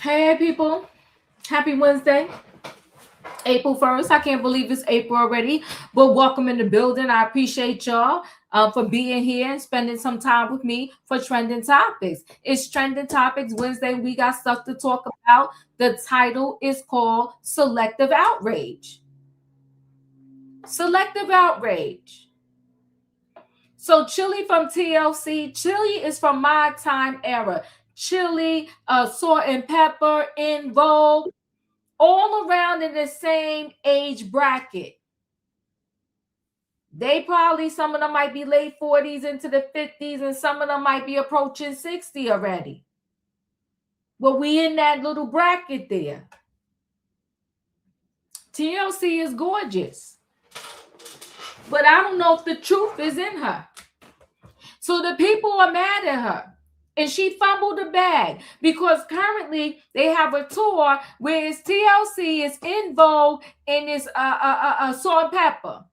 Hey people, happy Wednesday, April 1st. I can't believe it's April already, but welcome in the building. I appreciate y'all for being here and spending some time with me for Trending Topics. It's Trending Topics Wednesday. We got stuff to talk about. The title is called Selective Outrage. Selective Outrage. So Chilli from TLC. Chilli is from my time era. Chilli, Salt and Pepper, In Vogue, all around in the same age bracket. They probably, some of them might be late 40s into the 50s, and some of them might be approaching 60 already. But we in that little bracket there. TLC is gorgeous. But I don't know if the truth is in her. So the people are mad at her. And she fumbled the bag because currently they have a tour where it's TLC, it's In Vogue, and it's Salt and Pepper.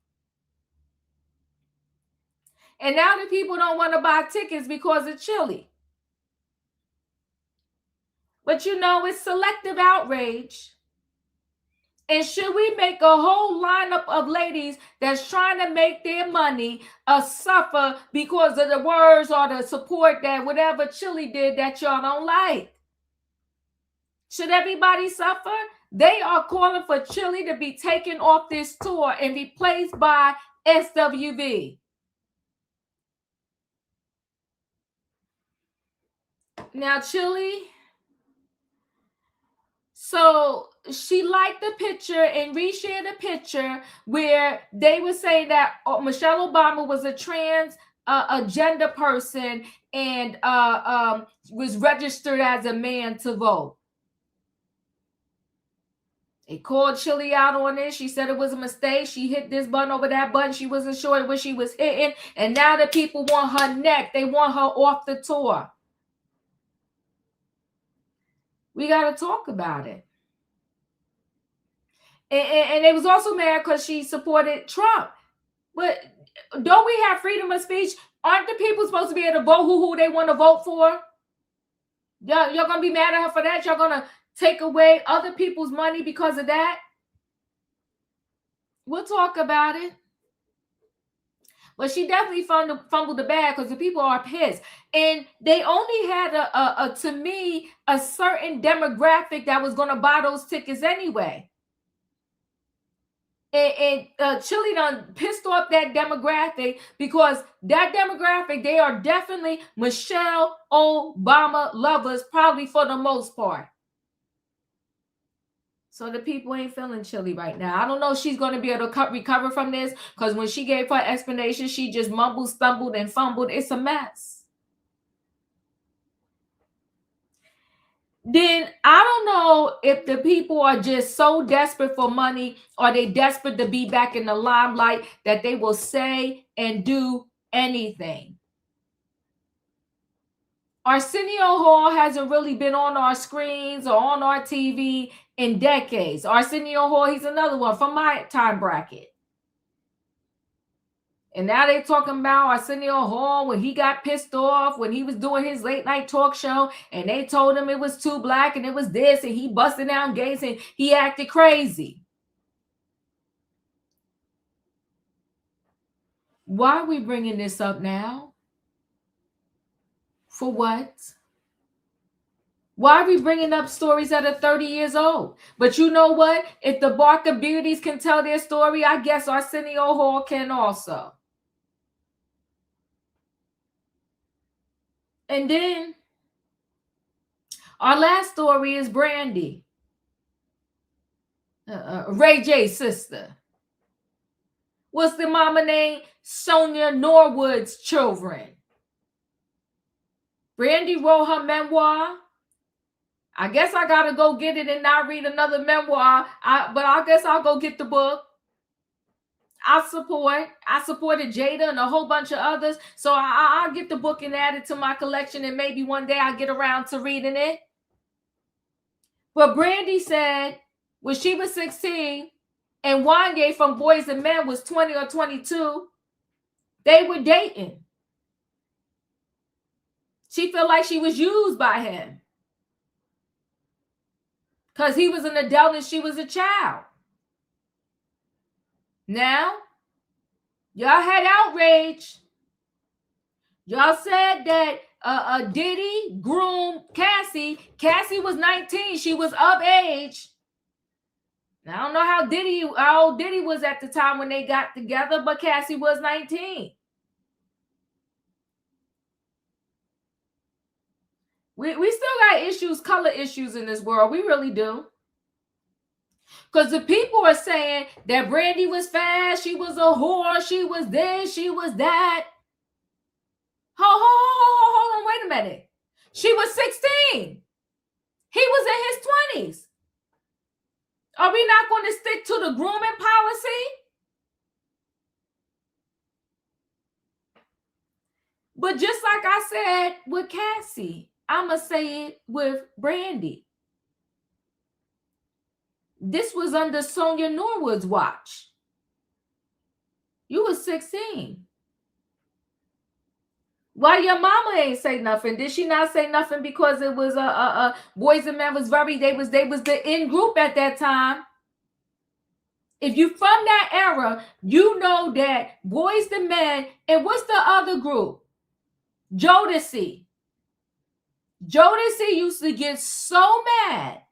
And now the people don't want to buy tickets because of Chilli. But you know, it's selective outrage. And should we make a whole lineup of ladies that's trying to make their money suffer because of the words or the support that whatever Chilli did that y'all don't like? Should everybody suffer? They are calling for Chilli to be taken off this tour and replaced by SWV. Now, Chilli, so she liked the picture and reshared a picture where they were saying that Michelle Obama was a trans agenda person and was registered as a man to vote. They called Chilli out on this. She said it was a mistake. She hit this button over that button. She wasn't sure what she was hitting. And now the people want her neck. They want her off the tour. We got to talk about it. And they was also mad because she supported Trump. But don't we have freedom of speech? Aren't the people supposed to be able to vote who they want to vote for? Y'all going to be mad at her for that? Y'all going to take away other people's money because of that? We'll talk about it. But she definitely fumbled the bag because the people are pissed. And they only had, to me, a certain demographic that was going to buy those tickets anyway. And Chilli done pissed off that demographic because that demographic, they are definitely Michelle Obama lovers, probably for the most part. So the people ain't feeling Chilli right now. I don't know if she's going to be able to recover from this because when she gave her explanation, she just mumbled, stumbled, and fumbled. It's a mess. Then I don't know if the people are just so desperate for money or they desperate to be back in the limelight that they will say and do anything. Arsenio Hall hasn't really been on our screens or on our TV in decades. Arsenio Hall, he's another one from my time bracket. And now they're talking about Arsenio Hall when he got pissed off when he was doing his late night talk show and they told him it was too black and it was this and he busted down gates and he acted crazy. Why are we bringing this up now? For what? Why are we bringing up stories that are 30 years old? But you know what? If the Barker Beauties can tell their story, I guess Arsenio Hall can also. And then our last story is Brandy, Ray J's sister. What's the mama name? Sonia Norwood's children. Brandy wrote her memoir. I guess I gotta go get it and not read another memoir. But I guess I'll go get the book. I supported Jada and a whole bunch of others. So I'll get the book and add it to my collection, and maybe one day I'll get around to reading it. But Brandy said when she was 16 and Wanya from Boyz II Men was 20 or 22, they were dating. She felt like she was used by him because he was an adult and she was a child. Now, y'all had outrage. Y'all said that Diddy groomed Cassie. Cassie was 19. She was of age. I don't know how old Diddy was at the time when they got together, but Cassie was 19. We still got issues, color issues in this world. We really do. Because the people are saying that Brandy was fast, she was a whore, she was this, she was that. Hold on, wait a minute. She was 16. He was in his 20s. Are we not going to stick to the grooming policy? But just like I said with Cassie, I'm going to say it with Brandy. This was under Sonia Norwood's watch. You were 16. Why your mama ain't say nothing? Did she not say nothing because it was Boyz II Men was they was the in group at that time? If you from that era, you know that Boyz II Men and what's the other group? Jodeci. Jodeci used to get so mad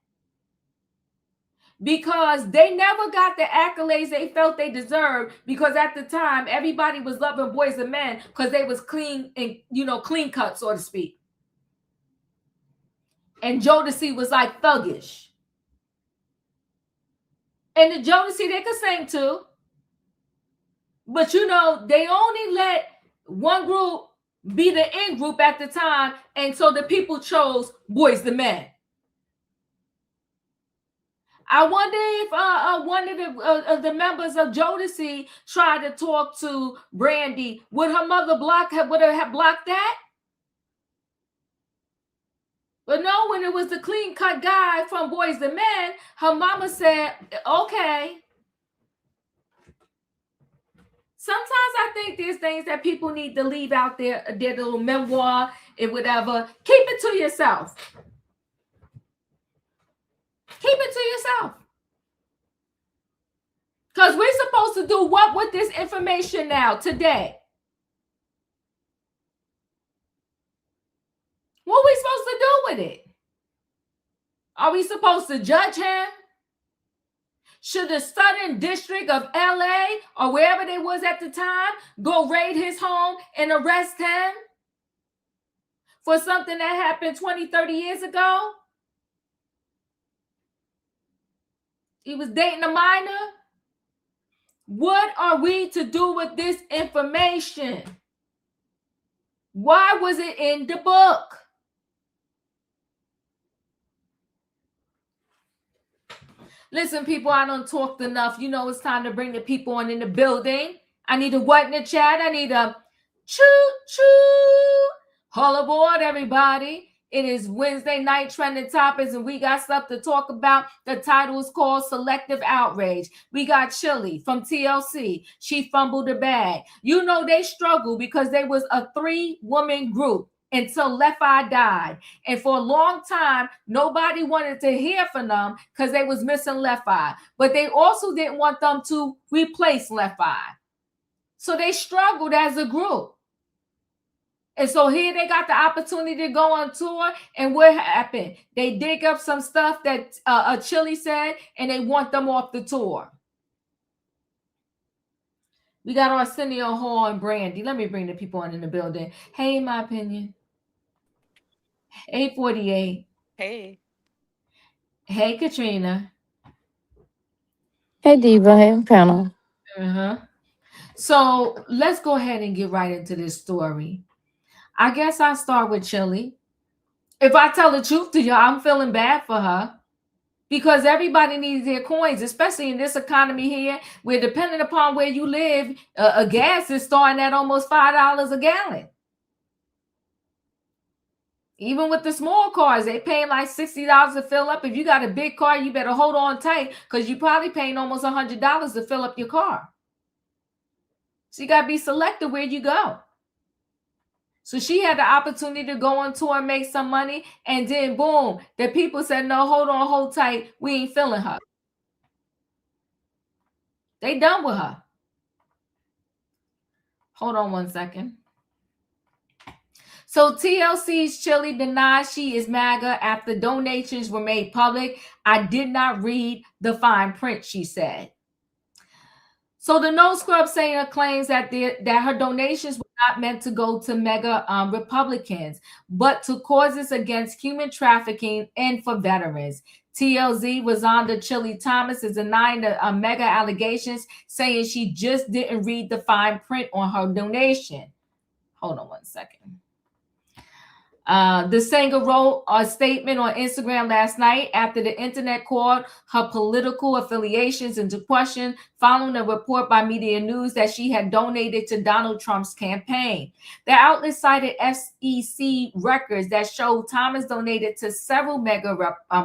because they never got the accolades they felt they deserved, because at the time everybody was loving Boyz II Men because they was clean and clean cut, so to speak. And Jodeci was like thuggish. And the Jodeci, they could sing too. But they only let one group be the in group at the time, and so the people chose Boyz II Men. I wonder if one of the members of Jodeci tried to talk to Brandy. Would her mother would have blocked that? But no, when it was the clean-cut guy from Boyz II Men, her mama said, okay. Sometimes I think there's things that people need to leave out their little memoir and whatever. Keep it to yourself. Keep it to yourself. Because we're supposed to do what with this information now, today? What are we supposed to do with it? Are we supposed to judge him? Should the Southern District of LA or wherever they was at the time go raid his home and arrest him for something that happened 20, 30 years ago? He was dating a minor. What are we to do with this information? Why was it in the book? Listen, people, I done talked enough. It's time to bring the people on in the building. I need a what in the chat? I need a choo-choo. All aboard, everybody. It is Wednesday night trending topics, and we got stuff to talk about. The title is called Selective Outrage. We got Chilli from TLC. She fumbled the bag. They struggled because they was a 3-woman group until Left Eye died. And for a long time, nobody wanted to hear from them because they was missing Left Eye. But they also didn't want them to replace Left Eye. So they struggled as a group. And so here they got the opportunity to go on tour. And what happened? They dig up some stuff that Chilli said, and they want them off the tour. We got Arsenio Hall and Brandy. Let me bring the people on in the building. Hey, in my opinion. 848. Hey. Hey, Katrina. Hey, Diva. Hey, panel. So let's go ahead and get right into this story. I guess I'll start with Chilli. If I tell the truth to you, I'm feeling bad for her because everybody needs their coins, especially in this economy here, where depending upon where you live, a gas is starting at almost $5 a gallon. Even with the small cars, they paying like $60 to fill up. If you got a big car, you better hold on tight because you probably paying almost $100 to fill up your car. So you got to be selective where you go. So she had the opportunity to go on tour and make some money, and then boom, the people said, no, hold on, hold tight. We ain't feeling her. They done with her. Hold on one second. So TLC's Chilli denies she is MAGA after donations were made public. I did not read the fine print, she said. So the No Scrub singer claims that her donations were not meant to go to mega Republicans, but to causes against human trafficking and for veterans. TLZ was on the Chilli Thomas is denying the mega allegations, saying she just didn't read the fine print on her donation. Hold on one second. The singer wrote a statement on Instagram last night after the internet called her political affiliations into question following a report by Media News that she had donated to Donald Trump's campaign. The outlet cited SEC records that showed Thomas donated to several mega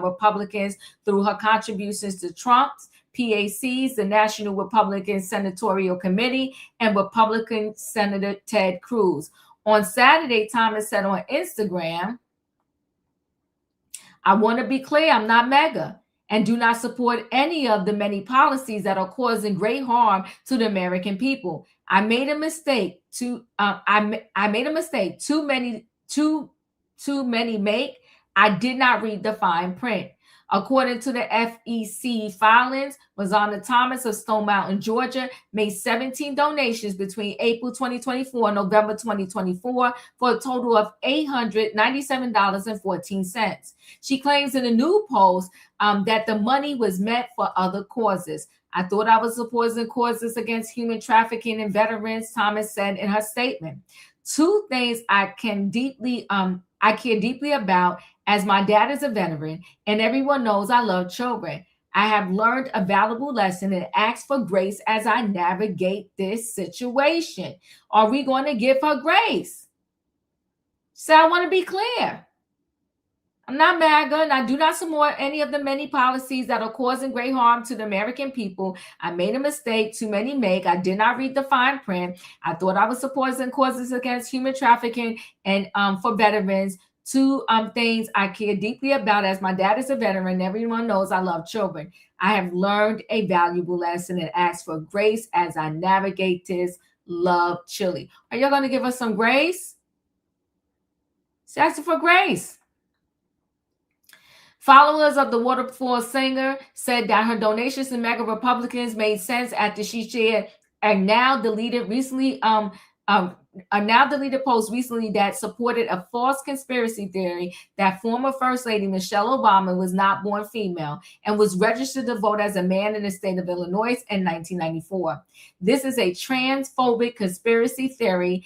Republicans through her contributions to Trump's PACs, the National Republican Senatorial Committee, and Republican Senator Ted Cruz. On Saturday, Thomas said on Instagram, I want to be clear, I'm not MAGA and do not support any of the many policies that are causing great harm to the American people. I made a mistake. I made a mistake. Too many make. I did not read the fine print. According to the FEC filings, Wanya Thomas of Stone Mountain, Georgia, made 17 donations between April 2024 and November 2024 for a total of $897.14. She claims in a new post that the money was meant for other causes. I thought I was supporting causes against human trafficking and veterans, Thomas said in her statement. Two things I care deeply about, as my dad is a veteran and everyone knows I love children. I have learned a valuable lesson and ask for grace as I navigate this situation. Are we going to give her grace? So I want to be clear. I'm not MAGA and I do not support any of the many policies that are causing great harm to the American people. I made a mistake. Too many make. I did not read the fine print. I thought I was supporting causes against human trafficking and for veterans. Two things I care deeply about, as my dad is a veteran. Everyone knows I love children. I have learned a valuable lesson and ask for grace as I navigate this. Love, Chilli. Are y'all going to give us some grace? She's asking for grace. Followers of the Waterfall singer said that her donations to MAGA Republicans made sense after she shared a now deleted post recently that supported a false conspiracy theory that former First Lady Michelle Obama was not born female and was registered to vote as a man in the state of Illinois in 1994. This is a transphobic conspiracy theory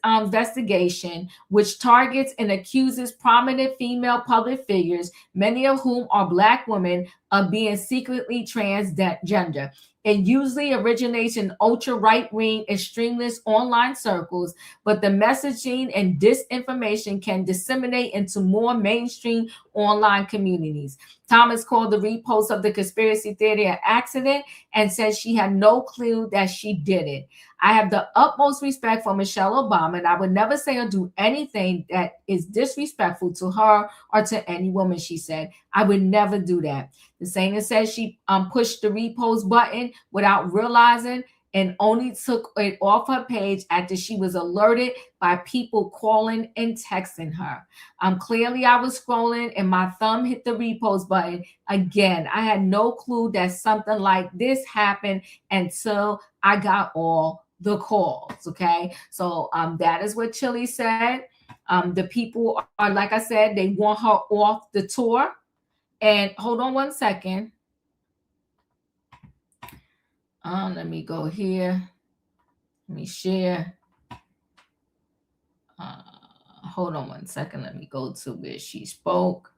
investigation which targets and accuses prominent female public figures, many of whom are Black women, of being secretly transgender. It usually originates in ultra-right-wing extremist online circles, but the messaging and disinformation can disseminate into more mainstream online communities. Thomas called the repost of the conspiracy theory an accident and said she had no clue that she did it. I have the utmost respect for Michelle Obama, and I would never say or do anything that is disrespectful to her or to any woman, she said. I would never do that. The singer says she pushed the repost button without realizing and only took it off her page after she was alerted by people calling and texting her. Clearly, I was scrolling and my thumb hit the repost button. Again, I had no clue that something like this happened until I got all the calls. Okay, so that is what Chilli said. The people are, like I said, they want her off the tour. And hold on one second. Let me go here. Let me share. hold on one second. Let me go to where she spoke.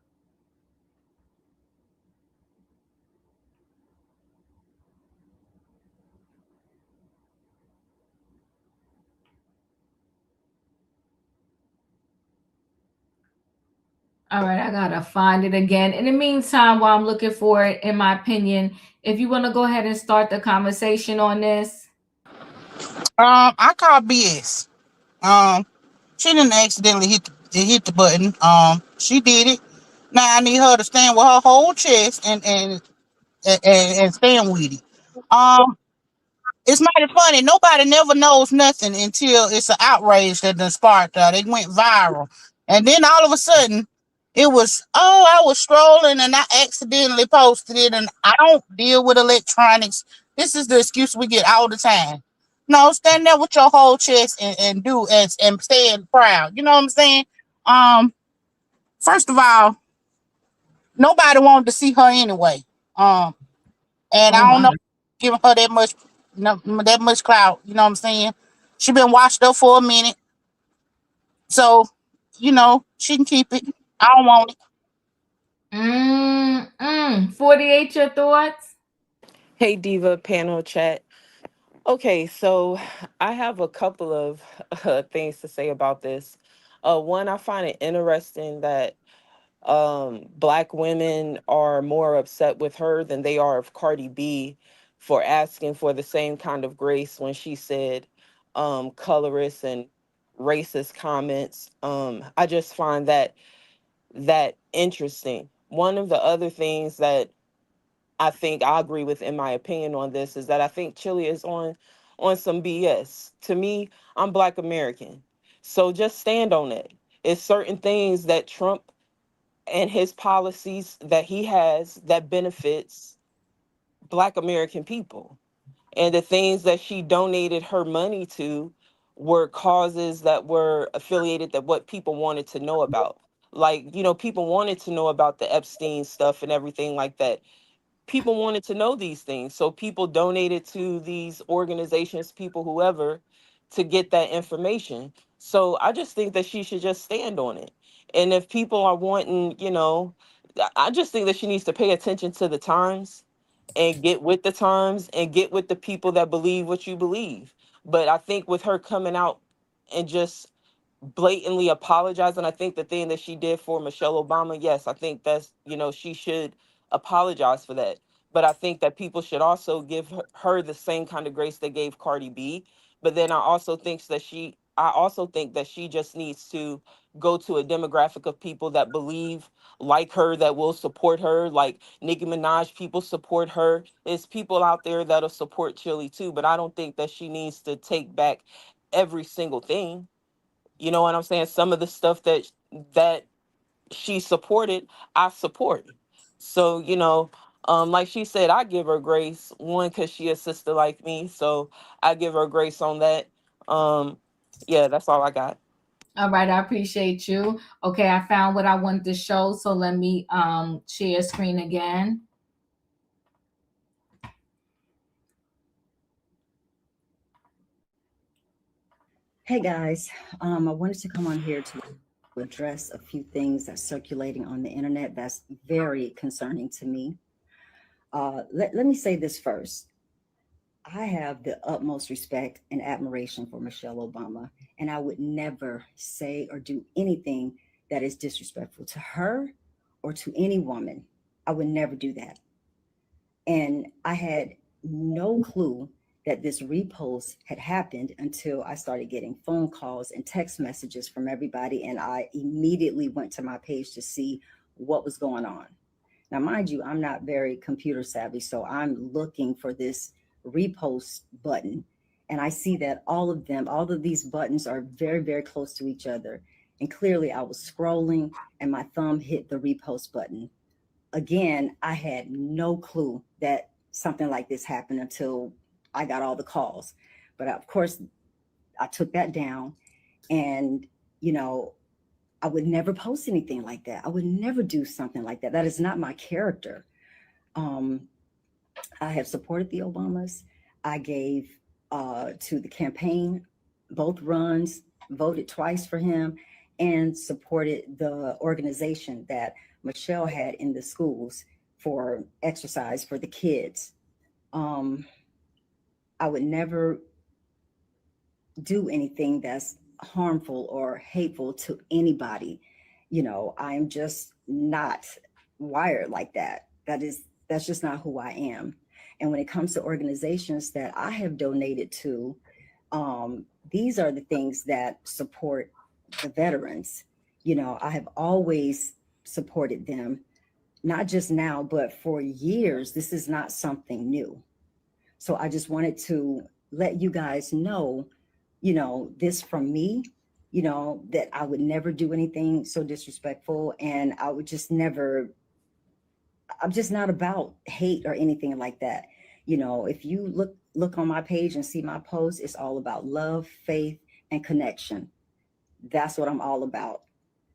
All right, I gotta find it again. In the meantime, while I'm looking for it, in my opinion, if you want to go ahead and start the conversation on this. I call BS. She didn't accidentally hit the button. She did it. Now I need her to stand with her whole chest and stand with it. Um, it's mighty funny. Nobody never knows nothing until it's an outrage that done sparked. They went viral, and then all of a sudden, it was, oh, I was scrolling and I accidentally posted it, and I don't deal with electronics. This is the excuse we get all the time. No, stand there with your whole chest and do and stand proud. You know what I'm saying? Um, First of all, nobody wanted to see her anyway. Um, and Oh I don't my. know, giving her that much, that much clout. You know what I'm saying? She been washed up for a minute, so she can keep it. I don't want it. 48, your thoughts? Hey, Diva panel chat. Okay, so I have a couple of things to say about this. One, I find it interesting that Black women are more upset with her than they are of Cardi B for asking for the same kind of grace when she said colorist and racist comments. I just find that interesting. One of the other things that I think I agree with in my opinion on this is that I think Chilli is on some BS. To me, I'm Black American. So just stand on it. It's certain things that Trump and his policies that he has that benefits Black American people. And the things that she donated her money to were causes that were affiliated that what people wanted to know about. Like, people wanted to know about the Epstein stuff and everything like that. People wanted to know these things. So people donated to these organizations, people, whoever, to get that information. So I just think that she should just stand on it. And if people are wanting, I just think that she needs to pay attention to the times and get with the times and get with the people that believe what you believe. But I think with her coming out and just blatantly apologizing. I think the thing that she did for Michelle Obama, yes, I think that's, she should apologize for that. But I think that people should also give her the same kind of grace they gave Cardi B. But then I also think that she just needs to go to a demographic of people that believe like her, that will support her. Like Nicki Minaj, people support her. There's people out there that'll support Chili too. But I don't think that she needs to take back every single thing. You know what I'm saying? Some of the stuff that she supported, I support. So, like she said, I give her grace. One, because she a sister like me. So I give her grace on that. Um, yeah, that's all I got. All right, I appreciate you. Okay, I found what I wanted to show, so let me share screen again. Hey guys, I wanted to come on here to address a few things that's circulating on the internet that's very concerning to me. Let me say this first. I have the utmost respect and admiration for Michelle Obama, and I would never say or do anything that is disrespectful to her or to any woman. I would never do that. And I had no clue that this repost had happened until I started getting phone calls and text messages from everybody. And I immediately went to my page to see what was going on. Now, mind you, I'm not very computer savvy, so I'm looking for this repost button. And I see that all of these buttons are very, very close to each other. And clearly, I was scrolling and my thumb hit the repost button. Again, I had no clue that something like this happened until I got all the calls. But of course, I took that down and, you know, I would never post anything like that. I would never do something like that. That is not my character. Um, I have supported the Obamas. I gave to the campaign, both runs, voted twice for him. and supported the organization that Michelle had in the schools for exercise for the kids. Um, I would never do anything that's harmful or hateful to anybody. I'm just not wired like that. That's just not who I am. And when it comes to organizations that I have donated to, these are the things that support the veterans. I have always supported them, not just now, but for years. This is not something new. So I just wanted to let you guys know, this from me, that I would never do anything so disrespectful. And I would just never, I'm just not about hate or anything like that. If you look on my page and see my posts, it's all about love, faith, and connection. That's what I'm all about.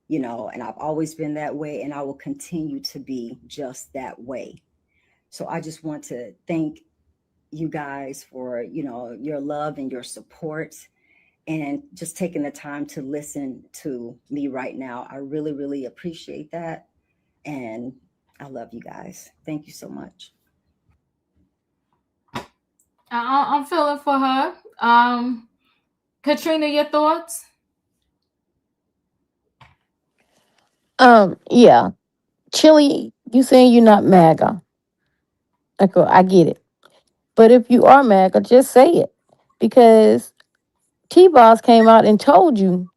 And I've always been that way, and I will continue to be just that way. So I just want to thank you guys for, your love and your support, and just taking the time to listen to me right now. I really, really appreciate that. And I love you guys. Thank you so much. I'm feeling for her. Katrina, your thoughts? Yeah. Chili, you saying you're not MAGA. Okay, I get it. But if you are MAGA, just say it. Because T Boss came out and told you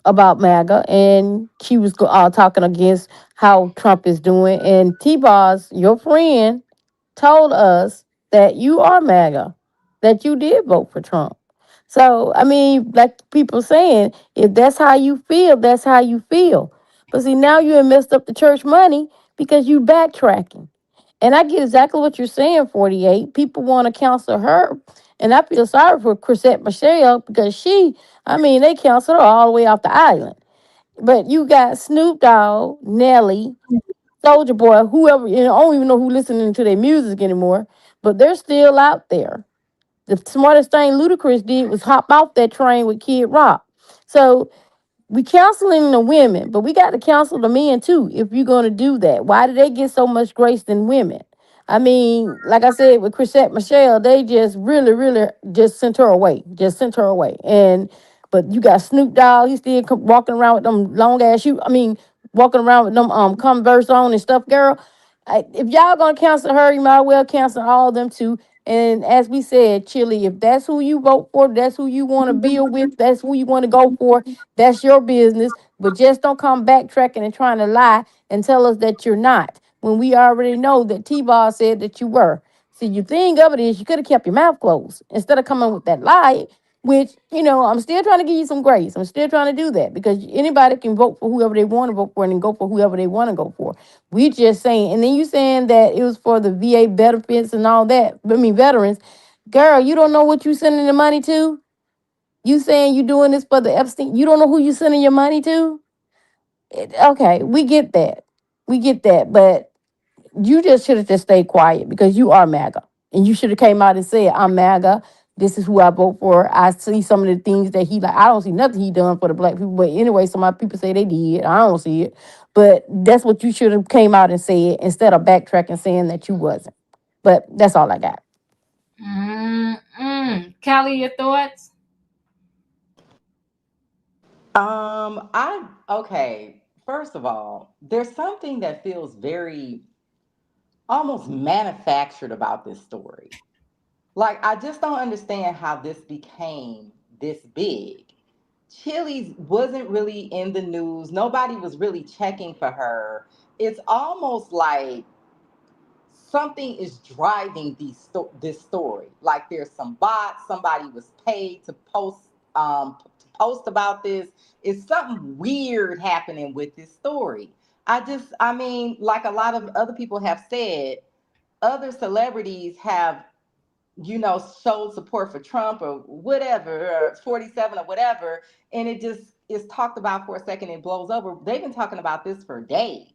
about MAGA, and she was talking against how Trump is doing. And T Boss, your friend, told us that you are MAGA, that you did vote for Trump. So, I mean, like people saying, if that's how you feel, that's how you feel. But see, now you have messed up the church money because you backtracking. And I get exactly what you're saying, 48. People want to counsel her. And I feel sorry for Chrisette Michelle because they counseled her all the way off the island. But you got Snoop Dogg, Nelly, Soldier Boy, whoever, I don't even know who listening to their music anymore, but they're still out there. The smartest thing Ludacris did was hop off that train with Kid Rock. So we counseling the women, but we got to counsel the men too if you're going to do that. Why do they get so much grace than women? I mean, like I said with Chrisette Michelle, they just really, really just sent her away. Just sent her away. But you got Snoop Dogg, he's still walking around with them long ass shoes. I mean, walking around with them Converse on and stuff, girl. If y'all gonna cancel her, you might well cancel all of them too. And as we said, Chili, if that's who you vote for, that's who you want to build with, that's who you want to go for, that's your business. But just don't come backtracking and trying to lie and tell us that you're not, when we already know that T-Ball said that you were. See, your thing of it is you could have kept your mouth closed instead of coming with that lie, which, I'm still trying to give you some grace. I'm still trying to do that because anybody can vote for whoever they want to vote for and then go for whoever they want to go for. We just saying, and then you saying that it was for the VA benefits and all that. I mean, veterans. Girl, you don't know what you sending the money to? You saying you doing this for the Epstein? You don't know who you sending your money to? Okay, we get that. We get that. But you just should have just stayed quiet because you are MAGA. And you should have came out and said, I'm MAGA. This is who I vote for. I see some of the things that he like. I don't see nothing he done for the black people. But anyway, some of my people say they did. I don't see it. But that's what you should have came out and said instead of backtracking saying that you wasn't. But that's all I got. Callie, your thoughts? I okay. First of all, there's something that feels very almost manufactured about this story. Like, I just don't understand how this became this big. Chili's wasn't really in the news. Nobody was really checking for her. It's almost like something is driving this story. Like there's some bots, somebody was paid to post about this. It's something weird happening with this story. I mean, like a lot of other people have said, other celebrities have, showed support for Trump or whatever, or 47 or whatever, and it just is talked about for a second and blows over. They've been talking about this for days.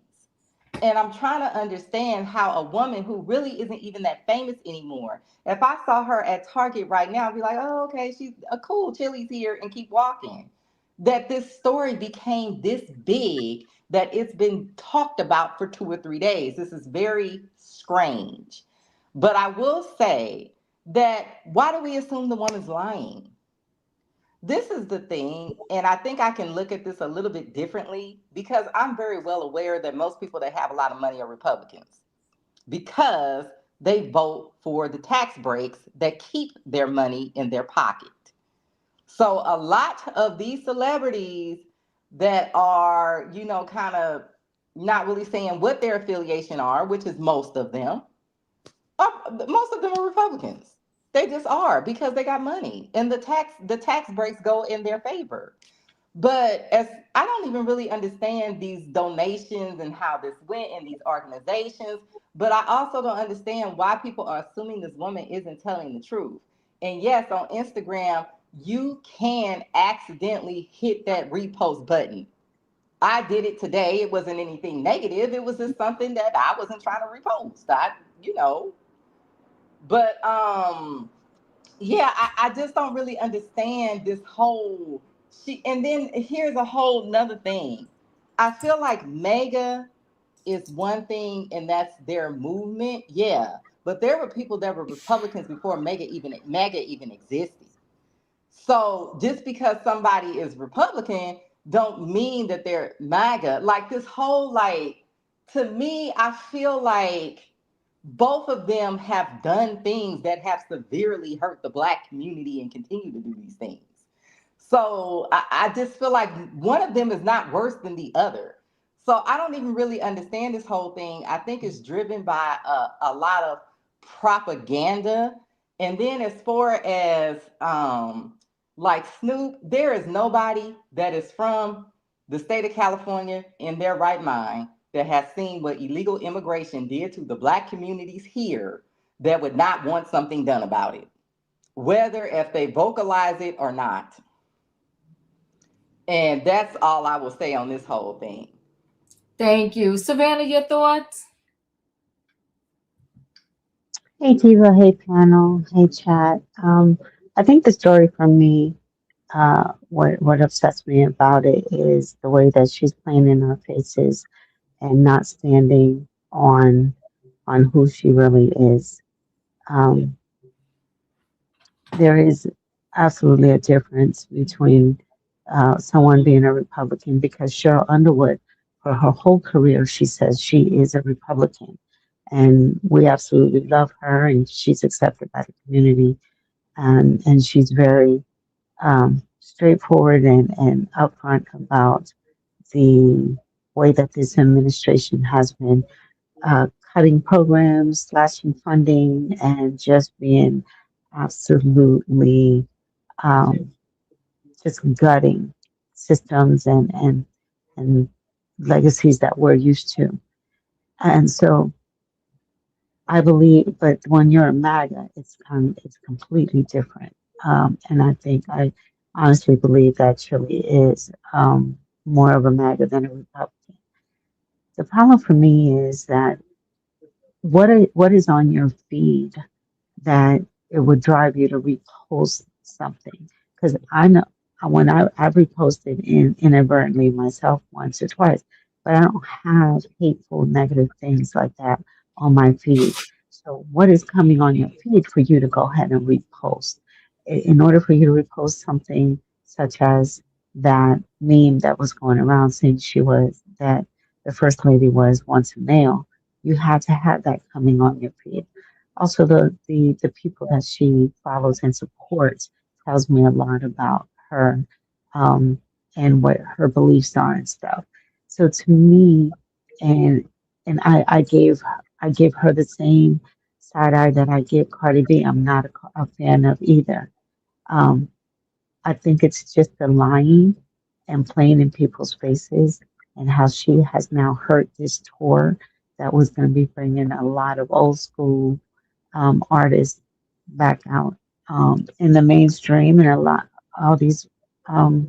And I'm trying to understand how a woman who really isn't even that famous anymore, if I saw her at Target right now, I'd be like, oh, okay, she's a cool, Chili's here, and keep walking. that this story became this big that it's been talked about for 2 or 3 days. This is very strange. But I will say that why do we assume the woman's lying? This is the thing, and I think I can look at this a little bit differently because I'm very well aware that most people that have a lot of money are Republicans because they vote for the tax breaks that keep their money in their pocket. So a lot of these celebrities that are, kind of not really saying what their affiliation are, which is most of them are Republicans. They just are because they got money and the tax breaks go in their favor. But as I don't even really understand these donations and how this went in these organizations, but I also don't understand why people are assuming this woman isn't telling the truth. And yes, on Instagram, you can accidentally hit that repost button. I did it today. It wasn't anything negative. It was just something that I wasn't trying to repost. But yeah, I just don't really understand this whole and then here's a whole nother thing. I feel like mega is one thing and that's their movement, yeah. But there were people that were Republicans before mega even existed. So just because somebody is Republican don't mean that they're MAGA. Like this whole to me, I feel like both of them have done things that have severely hurt the Black community and continue to do these things. So I just feel like one of them is not worse than the other. So I don't even really understand this whole thing. I think it's driven by a lot of propaganda. And then as far as like Snoop, there is nobody that is from the state of California in their right mind that has seen what illegal immigration did to the Black communities here that would not want something done about it, whether if they vocalize it or not. And that's all I will say on this whole thing. Thank you. Savannah, your thoughts? Hey Diva, hey panel, hey chat. I think the story for me, what upsets me about it is the way that she's playing in our faces and not standing on who she really is. Um, there is absolutely a difference between someone being a Republican because Cheryl Underwood, for her whole career, she says she is a Republican. And we absolutely love her, and she's accepted by the community. And she's very straightforward and upfront about the way that this administration has been cutting programs, slashing funding, and just being absolutely um, just gutting systems and legacies that we're used to. And so I believe, but when you're a MAGA, it's completely different. And I honestly believe that Chile is more of a MAGA than a Republican. The problem for me is that what is on your feed that it would drive you to repost something. Because I know when I've reposted inadvertently myself once or twice, but I don't have hateful, negative things like that on my feed. So what is coming on your feed for you to go ahead and repost? In order for you to repost something such as that meme that was going around saying that the first lady was once a male, you had to have that coming on your feed. Also, the people that she follows and supports tells me a lot about her and what her beliefs are and stuff. So to me, and I gave her the same side eye that I give Cardi B. I'm not a fan of either. Um, I think it's just the lying and playing in people's faces and how she has now hurt this tour that was going to be bringing a lot of old school artists back out in the mainstream, and all these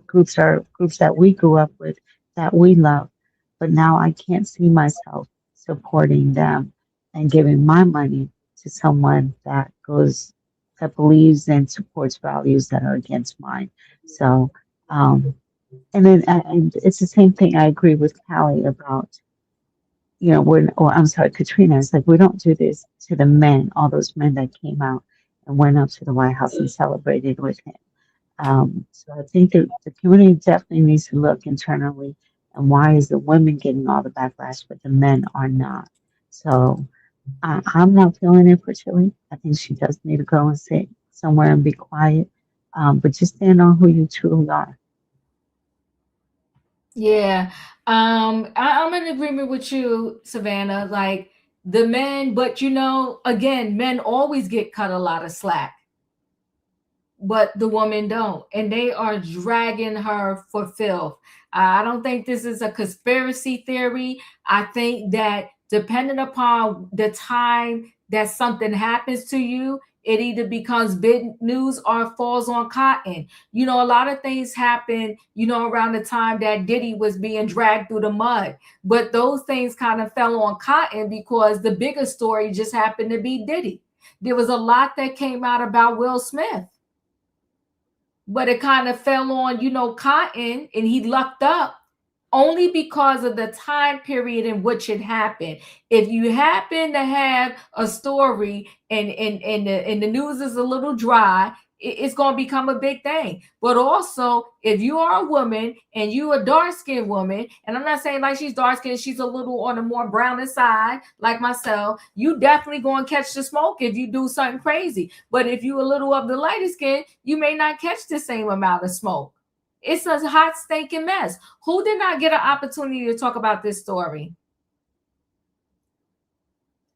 groups are groups that we grew up with that we love, but now I can't see myself supporting them and giving my money to someone that believes and supports values that are against mine. So And it's the same thing. I agree with Callie about, or I'm sorry, Katrina. It's like we don't do this to the men, all those men that came out and went up to the White House and celebrated with him. So I think that the community definitely needs to look internally and why is the women getting all the backlash, but the men are not. So I'm not feeling it for Chili. I think she does need to go and sit somewhere and be quiet. But just stand on who you truly are. Yeah. I'm in agreement with you, Savannah. Like the men, but again, men always get cut a lot of slack, but the woman don't, and they are dragging her for filth. I don't think this is a conspiracy theory. I think that depending upon the time that something happens to you, it either becomes big news or falls on cotton. A lot of things happen, around the time that Diddy was being dragged through the mud, but those things kind of fell on cotton because the bigger story just happened to be Diddy. There was a lot that came out about Will Smith, but it kind of fell on, cotton, and he lucked up only because of the time period in which it happened. If you happen to have a story and the news is a little dry, it's going to become a big thing. But also, if you are a woman and you a dark skinned woman, and I'm not saying like she's dark skinned, she's a little on the more brownish side, like myself, you definitely going to catch the smoke if you do something crazy. But if you a little of the lighter skin, you may not catch the same amount of smoke. It's a hot stinking mess. Who did not get an opportunity to talk about this story?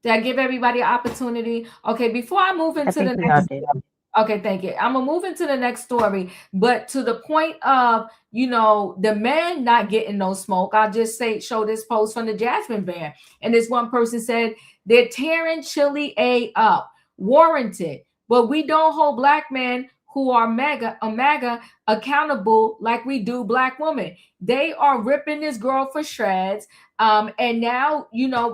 Did I give everybody an opportunity? Okay, before I move I into the think we all next. did. Okay, thank you. I'm gonna move into the next story, but to the point of the men not getting no smoke. I'll just show this post from the Jasmine Band, and this one person said they're tearing Chili A up, warranted, but we don't hold black men who are MAGA accountable like we do black women. They are ripping this girl for shreds, and now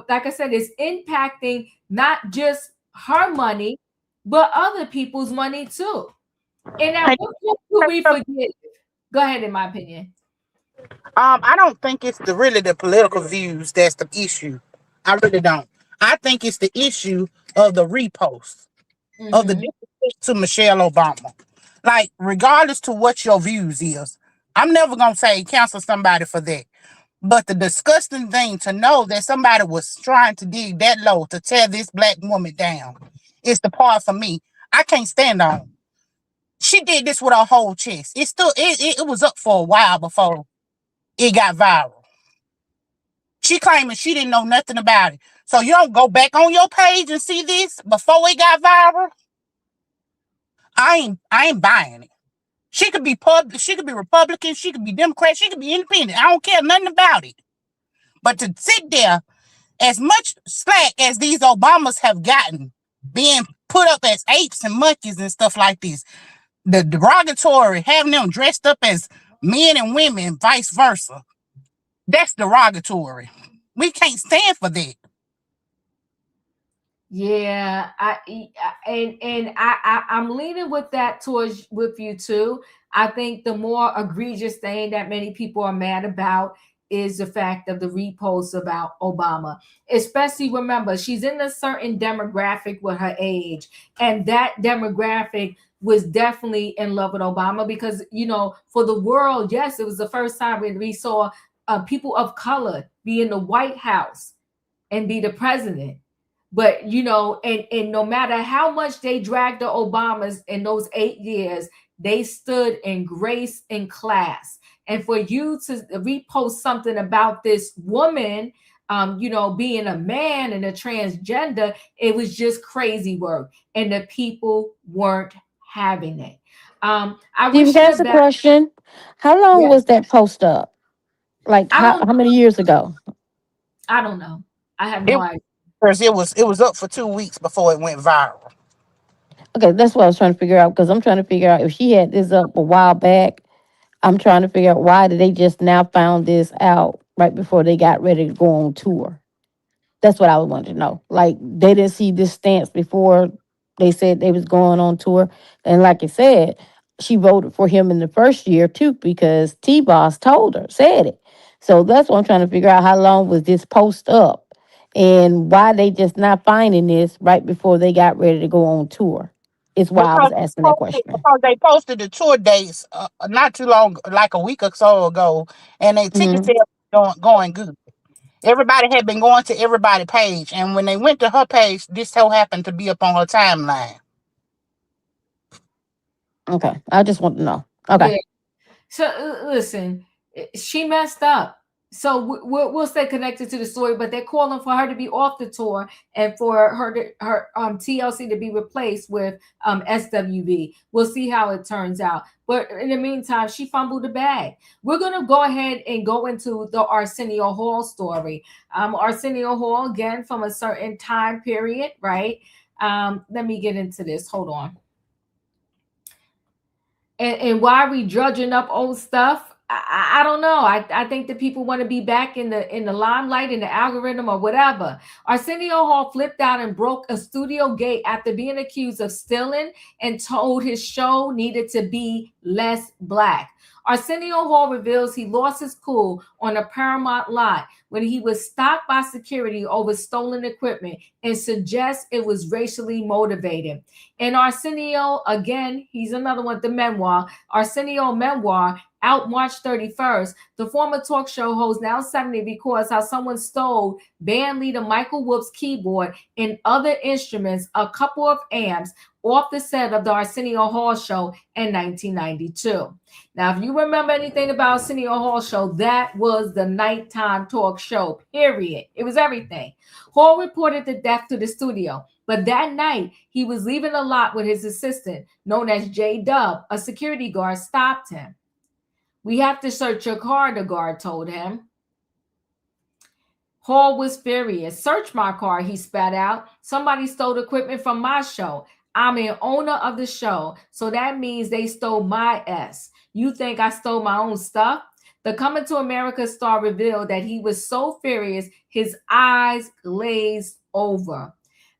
like I said, it's impacting not just her money but other people's money too. And at what point do we forget? Go ahead, in my opinion. I don't think it's really the political views that's the issue. I really don't. I think it's the issue of the repost of the Mm-hmm. disrespect to Michelle Obama. Like, regardless to what your views is, I'm never gonna say cancel somebody for that. But the disgusting thing to know that somebody was trying to dig that low to tear this black woman down is the part for me I can't stand on. She did this with her whole chest. It was up for a while before it got viral. She claiming she didn't know nothing about it. So you don't go back on your page and see this before it got viral. I ain't buying it. She could be public, she could be Republican, she could be Democrat, she could be independent. I don't care nothing about it. But to sit there, as much slack as these Obamas have gotten, being put up as apes and monkeys and stuff like this, the derogatory, having them dressed up as men and women, vice versa, that's derogatory. We can't stand for that. Yeah, I'm leaning with that towards with you too. I think the more egregious thing that many people are mad about is the fact of the reposts about Obama. Especially remember, she's in a certain demographic with her age, and that demographic was definitely in love with Obama because for the world, yes, it was the first time when we saw people of color be in the White House and be the president. But and no matter how much they dragged the Obamas in those 8 years, they stood in grace and class. And for you to repost something about this woman, being a man and a transgender, it was just crazy work, and the people weren't having it. I Steve, wish can I her ask the a best. question? How long Yeah, was that post up? Like I how don't, how many years ago? I don't know. I have It no idea. it was up for 2 weeks before it went viral. Okay, that's what I was trying to figure out because I'm trying to figure out if she had this up a while back. I'm trying to figure out why did they just now found this out right before they got ready to go on tour. That's what I was wanting to know. Like they didn't see this stance before they said they was going on tour. And like I said, she voted for him in the first year too because T-Boss told her, said it. So that's what I'm trying to figure out. How long was this post up, and why they just not finding this right before they got ready to go on tour? Is why I was asking that question. Because they posted the tour dates not too long, like a week or so ago, and they ticket Hmm. sales going good. Everybody had been going to everybody's page, and when they went to her page, this so happened to be up on her timeline. Okay, I just want to know. Okay. Yeah. So listen, she messed up. So we'll stay connected to the story, but they're calling for her to be off the tour and for her TLC to be replaced with SWV. We'll see how it turns out. But in the meantime, she fumbled the bag. We're gonna go ahead and go into the Arsenio Hall story. Arsenio Hall, again, from a certain time period, right? Let me get into this. Hold on. And why are we drudging up old stuff? I don't know. I think that people want to be back in the limelight, in the algorithm, or whatever. Arsenio Hall flipped out and broke a studio gate after being accused of stealing and told his show needed to be less black. Arsenio Hall reveals he lost his cool on a Paramount lot when he was stopped by security over stolen equipment and suggests it was racially motivated. And Arsenio, again, he's another one, the memoir, Arsenio memoir, out March 31st. The former talk show host, now 70, records how someone stole band leader Michael Whoop's keyboard and other instruments, a couple of amps, off the set of the Arsenio Hall show in 1992. Now, if you remember anything about Arsenio Hall show, that was the nighttime talk show, period. It was everything. Hall reported the death to the studio. But that night, he was leaving a lot with his assistant, known as J Dub. A security guard stopped him. "We have to search your car," the guard told him. Hall was furious. "Search my car," he spat out. "Somebody stole equipment from my show. I'm an owner of the show, so that means they stole my S. You think I stole my own stuff?" The Coming to America star revealed that he was so furious, his eyes glazed over.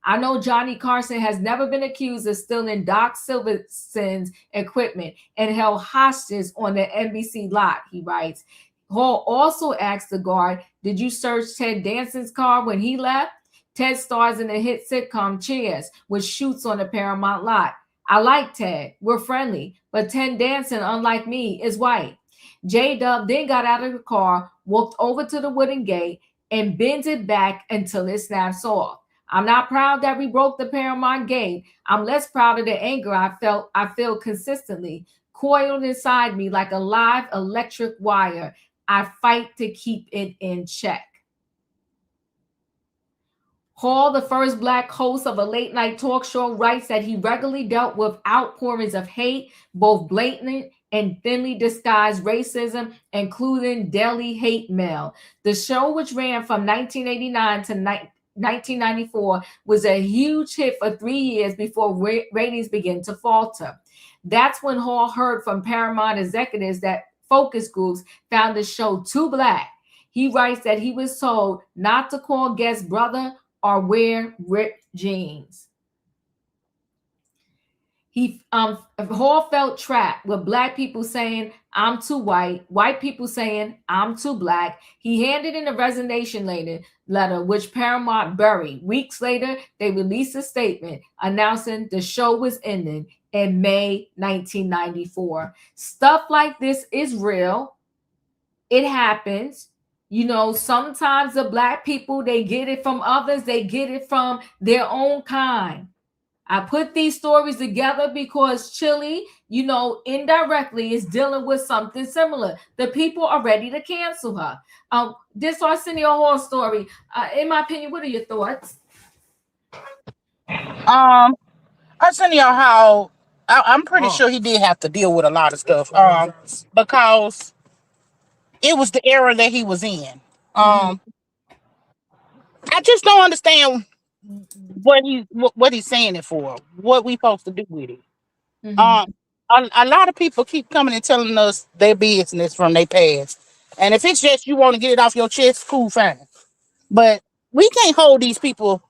"I know Johnny Carson has never been accused of stealing Doc Silverson's equipment and held hostage on the NBC lot," he writes. Hall also asked the guard, "Did you search Ted Danson's car when he left?" Ted stars in the hit sitcom Cheers, which shoots on the Paramount lot. "I like Ted. We're friendly. But Ted Danson, unlike me, is white." J Dub then got out of the car, walked over to the wooden gate, and bent it back until it snaps off. "I'm not proud that we broke the Paramount gate. I'm less proud of the anger I feel consistently, coiled inside me like a live electric wire. I fight to keep it in check." Hall, the first black host of a late night talk show, writes that he regularly dealt with outpourings of hate, both blatant and thinly disguised racism, including daily hate mail. The show, which ran from 1989 to 1994, was a huge hit for 3 years before ratings began to falter. That's when Hall heard from Paramount executives that focus groups found the show too black. He writes that he was told not to call guests brother or wear ripped jeans. Hall felt trapped with black people saying, "I'm too white people saying, "I'm too black." He handed in a resignation letter, which Paramount buried. Weeks later, they released a statement announcing the show was ending in May 1994. Stuff like this is real. It happens. Sometimes the black people, they get it from others, they get it from their own kind. I put these stories together because Chilli, indirectly is dealing with something similar. The people are ready to cancel her. This Arsenio Hall story, in my opinion, what are your thoughts? Arsenio Hall, I'm pretty sure he did have to deal with a lot of stuff. Because it was the era that he was in. I just don't understand what he's saying it for. What we supposed to do with it? A lot of people keep coming and telling us their business from their past, and if it's just you want to get it off your chest, cool, fine. But we can't hold these people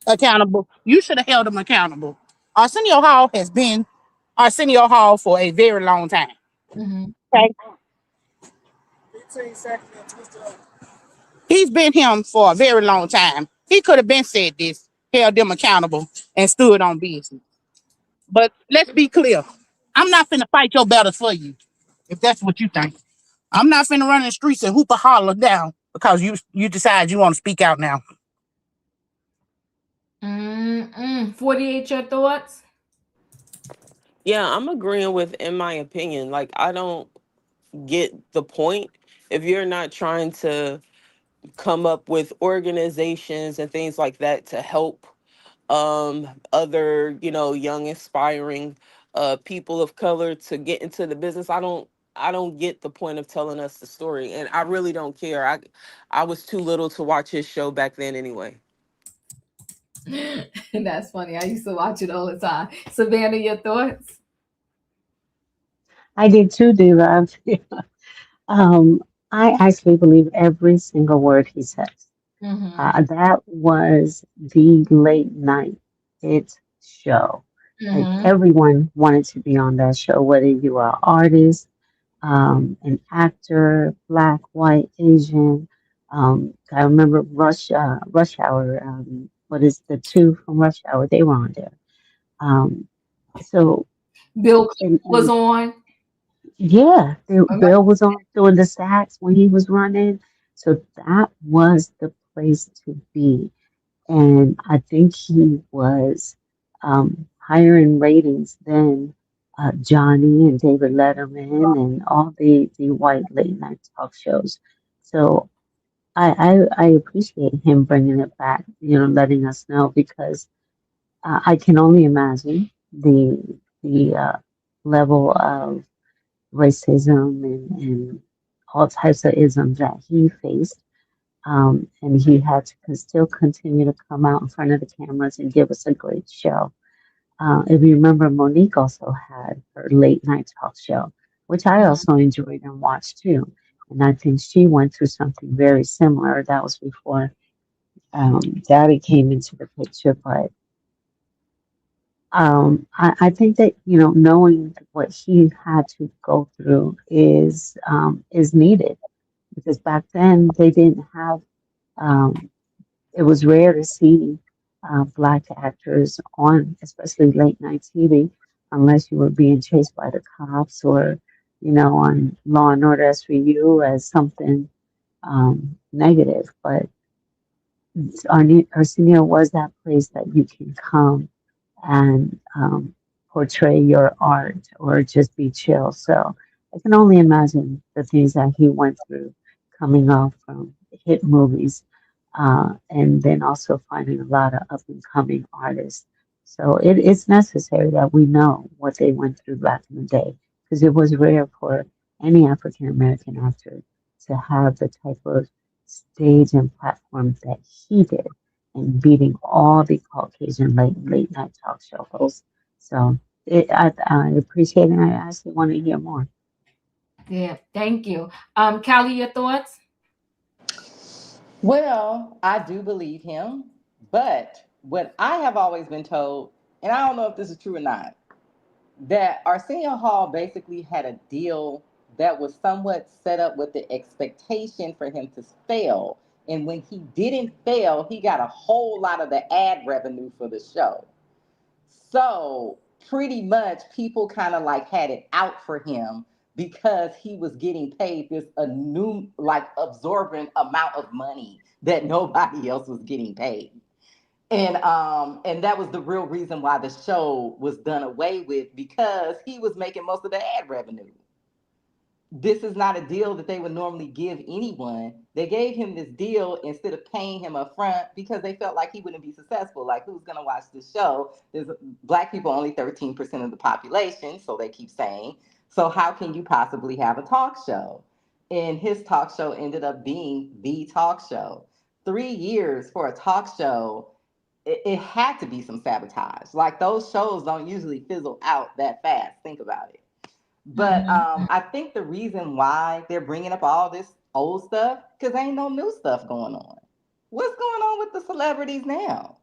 accountable. You should have held them accountable. Arsenio Hall has been Arsenio Hall for a very long time. Mhm. Okay, he's been him for a very long time. He could have been said this, held them accountable, and stood on business. But let's be clear. I'm not finna fight your battles for you, if that's what you think. I'm not finna run in the streets and hoop a holler down because you decide you want to speak out now. 48, your thoughts? Yeah, I'm agreeing with, in my opinion. Like, I don't get the point if you're not trying to come up with organizations and things like that to help other, young aspiring people of color to get into the business. I don't get the point of telling us the story, and I really don't care. I was too little to watch his show back then anyway. That's funny. I used to watch it all the time. Savannah, your thoughts? I did too, Diva. Um, I actually believe every single word he says. Mm-hmm. That was the late night hit show. Like Mm-hmm. everyone wanted to be on that show, whether you are an artist, an actor, black, white, Asian. I remember Rush Hour. What is the two from Rush Hour? They were on there. Um, so Bill was and on. yeah, Remember? Bill was on doing the sacks when he was running. So that was the place to be. And I think he was higher in ratings than Johnny and David Letterman and all the white late night talk shows. So I appreciate him bringing it back, letting us know because I can only imagine the level of racism and all types of isms that he faced. And he had to still continue to come out in front of the cameras and give us a great show. If you remember, Monique also had her late night talk show, which I also enjoyed and watched too. And I think she went through something very similar. That was before Daddy came into the picture. But I think that knowing what he had to go through is needed because back then they didn't have. Um, it was rare to see black actors on, especially late night TV, unless you were being chased by the cops or, on Law and Order SVU as something negative. But Arsenio was that place that you can come and portray your art or just be chill. So I can only imagine the things that he went through coming off from hit movies and then also finding a lot of up and coming artists. So it's necessary that we know what they went through back in the day because it was rare for any African American actor to have the type of stage and platform that he did and beating all the Caucasian late night talk show hosts. So I appreciate it and I actually want to hear more. Yeah, thank you. Callie, your thoughts? Well, I do believe him, but what I have always been told, and I don't know if this is true or not, that Arsenio Hall basically had a deal that was somewhat set up with the expectation for him to fail. And when he didn't fail, he got a whole lot of the ad revenue for the show. So pretty much people kind of like had it out for him because he was getting paid this a new like absorbent amount of money that nobody else was getting paid. And that was the real reason why the show was done away with because he was making most of the ad revenue. This is not a deal that they would normally give anyone. They gave him this deal instead of paying him up front because they felt like he wouldn't be successful. Like, who's going to watch this show? There's black people, only 13% of the population, so they keep saying. So, how can you possibly have a talk show? And his talk show ended up being the talk show. 3 years for a talk show, it had to be some sabotage. Like, those shows don't usually fizzle out that fast. Think about it. But I think the reason why they're bringing up all this old stuff because ain't no new stuff going on. What's going on with the celebrities now?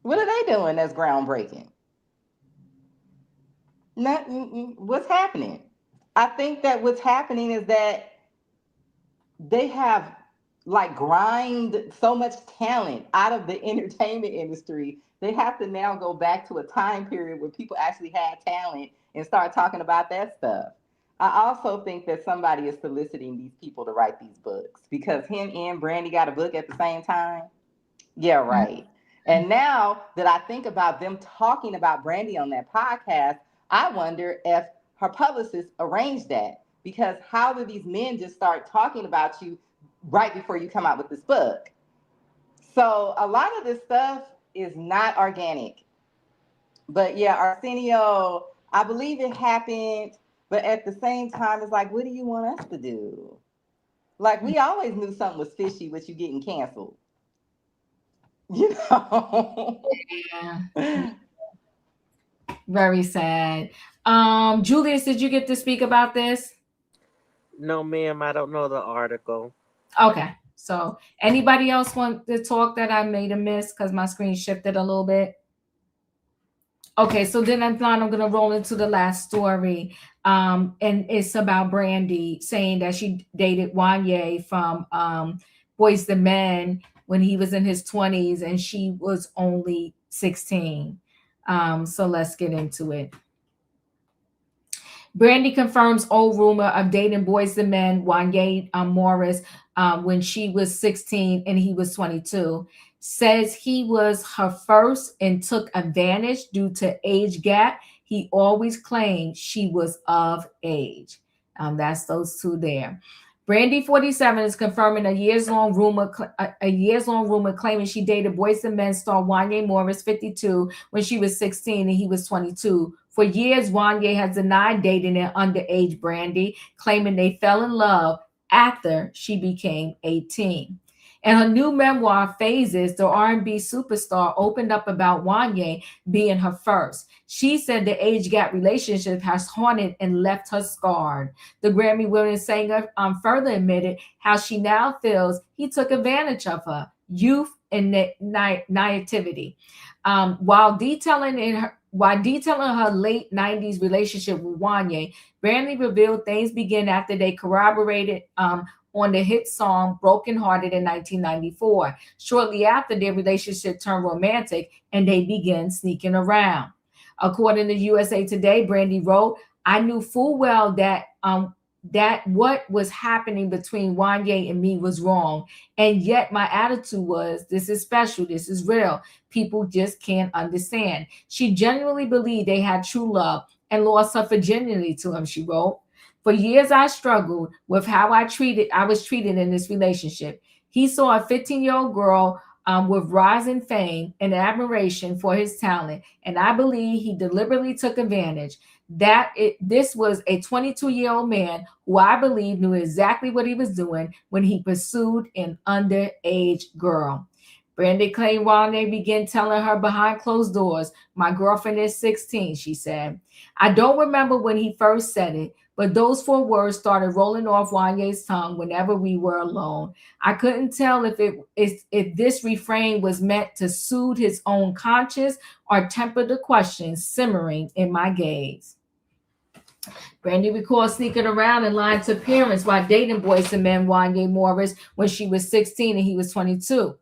What are they doing that's groundbreaking? What's happening? I think that what's happening is that they have like grind so much talent out of the entertainment industry. They have to now go back to a time period where people actually had talent and start talking about that stuff. I also think that somebody is soliciting these people to write these books because him and Brandy got a book at the same time. Yeah, right. And now that I think about them talking about Brandy on that podcast, I wonder if her publicist arranged that. Because how do these men just start talking about you right before you come out with this book? So a lot of this stuff is not organic. But yeah, Arsenio, I believe it happened. But at the same time, it's like, what do you want us to do? Like, we always knew something was fishy with you getting canceled. You know? Yeah. Very sad. Julius, did you get to speak about this? No, ma'am, I don't know the article. Okay. So anybody else want to talk that I made a miss because my screen shifted a little bit? Okay, so then I'm gonna roll into the last story. And it's about Brandy saying that she dated Wanya from Boyz II Men when he was in his 20s and she was only 16. So let's get into it. Brandy confirms old rumor of dating Boyz II Men, Wanya Morris, when she was 16 and he was 22. Says he was her first and took advantage due to age gap. He always claimed she was of age. That's those two there. Brandy 47 is confirming a years-long rumor claiming she dated Boyz II Men star Wanya Morris 52 when she was 16 and he was 22. For years, Wanya has denied dating an underage Brandy, claiming they fell in love after she became 18. In her new memoir, Phases, the R&B superstar opened up about Wanya being her first. She said the age gap relationship has haunted and left her scarred. The Grammy-winning singer further admitted how she now feels he took advantage of her youth and naivety. While detailing her late 90s relationship with Wanya, Brandy revealed things began after they corroborated on the hit song Broken Hearted in 1994. Shortly after, their relationship turned romantic and they began sneaking around. According to USA Today, Brandy wrote, I knew full well that what was happening between Wanya and me was wrong. And yet my attitude was, this is special, this is real. People just can't understand. She genuinely believed they had true love and lost her virginity to him, she wrote. For years, I struggled with how I was treated in this relationship. He saw a 15-year-old girl with rising fame and admiration for his talent, and I believe he deliberately took advantage. This was a 22-year-old man who I believe knew exactly what he was doing when he pursued an underage girl. Brandy claimed Wanya began telling her behind closed doors, my girlfriend is 16, she said. I don't remember when he first said it, but those 4 words started rolling off Wanya's tongue whenever we were alone. I couldn't tell if this refrain was meant to soothe his own conscience or temper the questions simmering in my gaze. Brandy recalls sneaking around and lying to parents while dating Boyz II Men Wanya Morris when she was 16 and he was 22.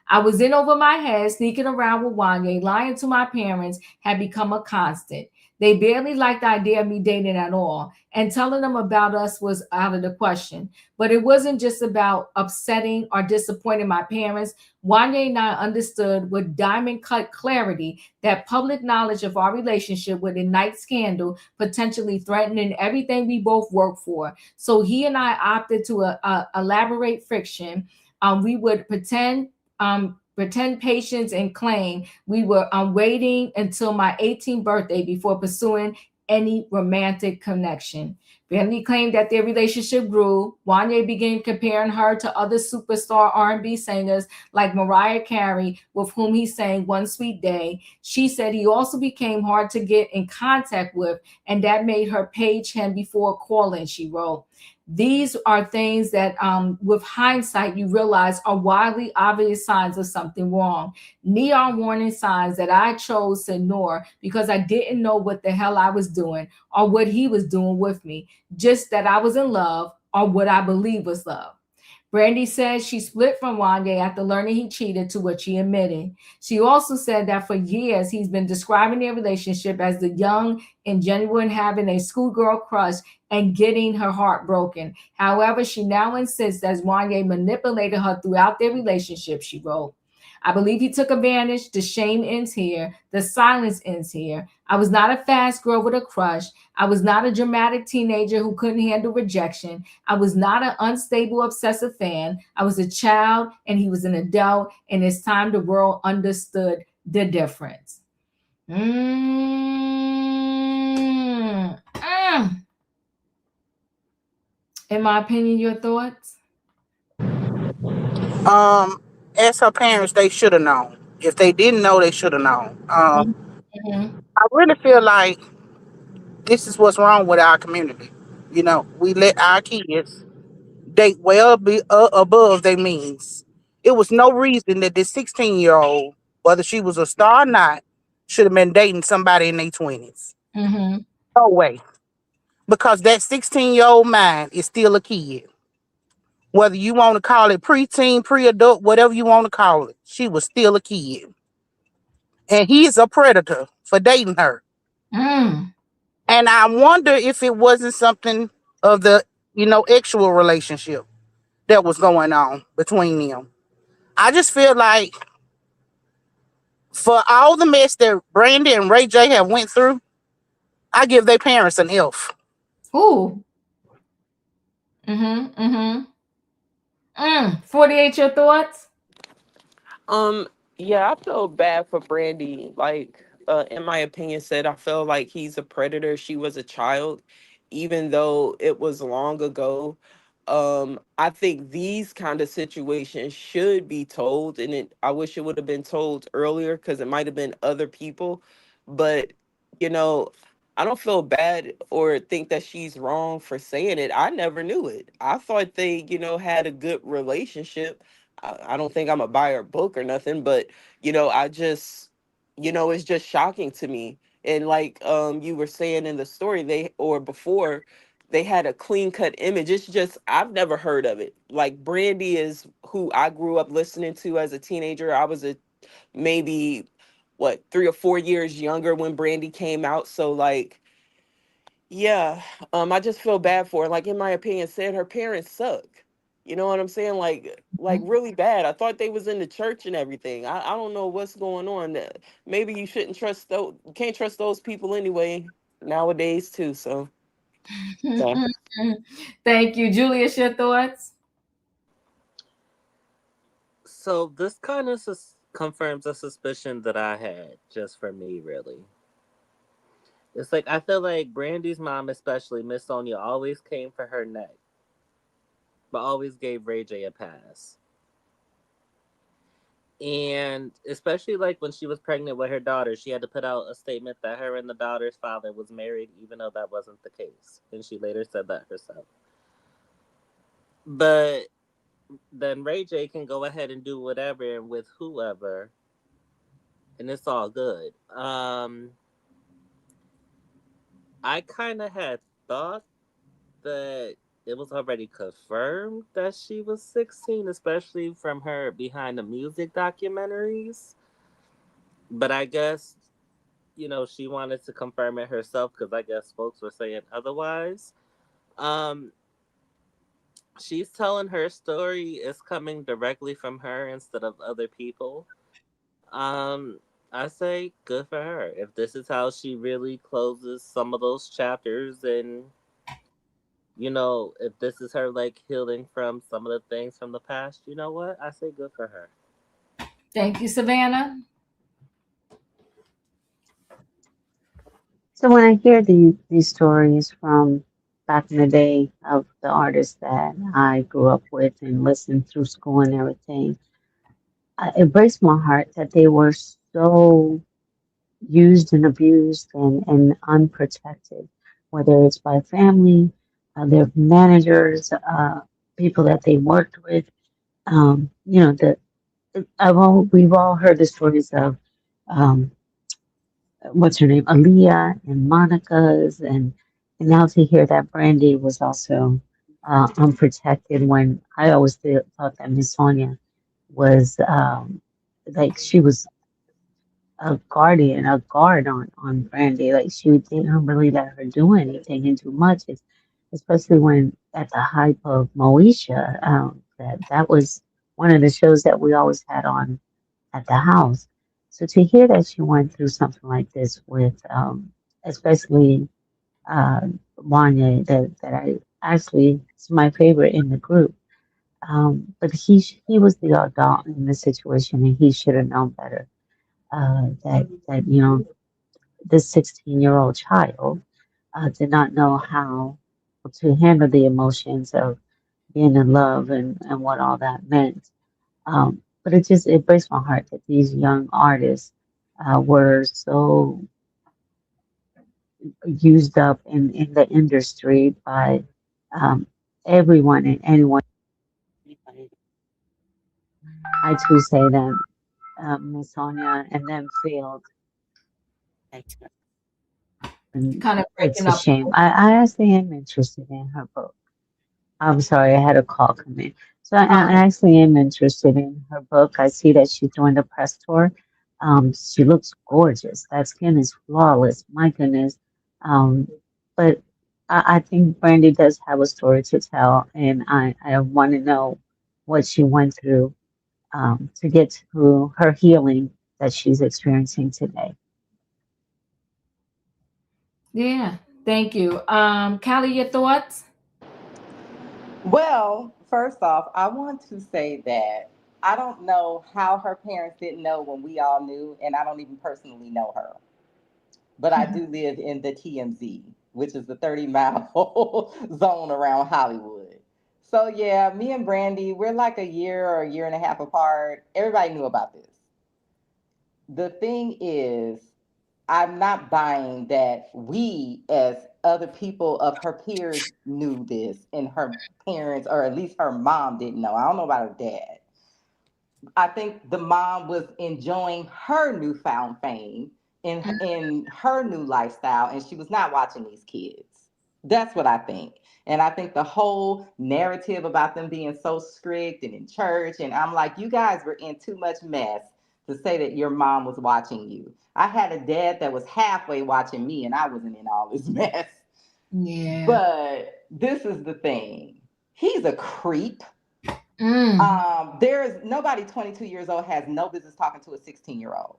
I was in over my head, sneaking around with Wanya, lying to my parents had become a constant. They barely liked the idea of me dating at all, and telling them about us was out of the question. But it wasn't just about upsetting or disappointing my parents. Wanya and I understood with diamond-cut clarity that public knowledge of our relationship would ignite scandal, potentially threatening everything we both work for. So he and I opted to elaborate friction. We would pretend patience and claim we were waiting until my 18th birthday before pursuing any romantic connection. Brandy claimed that their relationship grew. Wanya began comparing her to other superstar R&B singers like Mariah Carey, with whom he sang One Sweet Day. She said he also became hard to get in contact with, and that made her page him before calling, she wrote. These are things that, with hindsight, you realize are widely obvious signs of something wrong. Neon warning signs that I chose to ignore because I didn't know what the hell I was doing or what he was doing with me, just that I was in love or what I believe was love. Brandy says she split from Wanya after learning he cheated, to which he admitted. She also said that for years he's been describing their relationship as the young and genuine, having a schoolgirl crush and getting her heart broken. However, she now insists that Wanya manipulated her throughout their relationship, she wrote. I believe he took advantage. The shame ends here. The silence ends here. I was not a fast girl with a crush. I was not a dramatic teenager who couldn't handle rejection. I was not an unstable, obsessive fan. I was a child and he was an adult, and it's time the world understood the difference. Mm. Mm. In my opinion, your thoughts? As her parents, they should have known. If they didn't know, they should have known. Mm-hmm. I really feel like this is what's wrong with our community. We let our kids date well above their means. It was no reason that this 16-year-old, whether she was a star or not, should have been dating somebody in their 20s. Mm-hmm. No way. Because that 16-year-old mind is still a kid. Whether you want to call it preteen, pre-adult, whatever you want to call it, she was still a kid. And he's a predator for dating her. Mm. And I wonder if it wasn't something of the, actual relationship that was going on between them. I just feel like for all the mess that Brandy and Ray J have went through, I give their parents an F. Ooh. Mm-hmm. Mm-hmm. 48, your thoughts? Um, yeah, I feel bad for Brandy. Like, in my opinion, said I feel like he's a predator. She was a child, even though it was long ago. I think these kind of situations should be told, and I wish it would have been told earlier because it might have been other people. But you know, I don't feel bad or think that she's wrong for saying it. I never knew it. I thought they, had a good relationship. I don't think I'm a buyer book or nothing, but I just, it's just shocking to me. And like you were saying in the story, before, they had a clean cut image. It's just I've never heard of it. Like Brandy is who I grew up listening to as a teenager. I was maybe 3 or 4 years younger when Brandy came out. So like, yeah, I just feel bad for her. Like in my opinion, said her parents suck. You know what I'm saying? Like really bad. I thought they was in the church and everything. I don't know what's going on. Maybe you shouldn't trust those. You can't trust those people anyway nowadays too. So yeah. Thank you. Julius, your thoughts? So this kind of confirms a suspicion that I had, just for me, really. It's like I feel like Brandy's mom, especially Miss Sonia, always came for her neck, but always gave Ray J a pass. And especially like when she was pregnant with her daughter, she had to put out a statement that her and the daughter's father was married, even though that wasn't the case. And she later said that herself. But then Ray J can go ahead and do whatever and with whoever, and it's all good. I kind of had thought that it was already confirmed that she was 16, especially from her Behind the Music documentaries. But I guess, she wanted to confirm it herself because I guess folks were saying otherwise. Um, she's telling her story is coming directly from her instead of other people. Um, I say good for her. If this is how she really closes some of those chapters, and if this is her like healing from some of the things from the past, you know what? I say good for her. Thank you, Savannah. So when I hear these stories from back in the day of the artists that I grew up with and listened through school and everything. It breaks my heart that they were so used and abused and unprotected, whether it's by family, their managers, people that they worked with. You know, we've all heard the stories of um, what's her name, Aaliyah and Monica's, and now to hear that Brandy was also unprotected. When I always thought that Miss Sonia was like she was a guardian, a guard on Brandy. Like she didn't really let her do anything and too much. Especially when at the hype of Moesha, that was one of the shows that we always had on at the house. So to hear that she went through something like this with, especially uh, Wanya, that I actually is my favorite in the group. But he was the adult in the situation, and he should have known better. That this 16-year-old child did not know how to handle the emotions of being in love and what all that meant. But it breaks my heart that these young artists were so used up in the industry by um, everyone and anyone. I too say that Miss Sonia and them failed, and Kind of it's breaking a up. shame. I actually am interested in her book. I'm sorry, I had a call come in. So I actually am interested in her book. I see that she's doing the press tour. She looks gorgeous. That skin is flawless. My goodness. Um, but I think Brandy does have a story to tell, and I want to know what she went through to get to her healing that she's experiencing today. Yeah. Thank you. Callie, your thoughts? Well, first off, I want to say that I don't know how her parents didn't know when we all knew, and I don't even personally know her. But I do live in the TMZ, which is the 30-mile zone around Hollywood. So yeah, me and Brandy, we're like a year or a year and a half apart. Everybody knew about this. The thing is, I'm not buying that we, as other people of her peers, knew this and her parents, or at least her mom, didn't know. I don't know about her dad. I think the mom was enjoying her newfound fame in her new lifestyle, and she was not watching these kids. That's what I think. And I think the whole narrative about them being so strict and in church, and I'm like, you guys were in too much mess to say that your mom was watching you. I had a dad that was halfway watching me, and I wasn't in all this mess. Yeah. But this is the thing. He's a creep. Mm. There is nobody 22 years old has no business talking to a 16-year-old.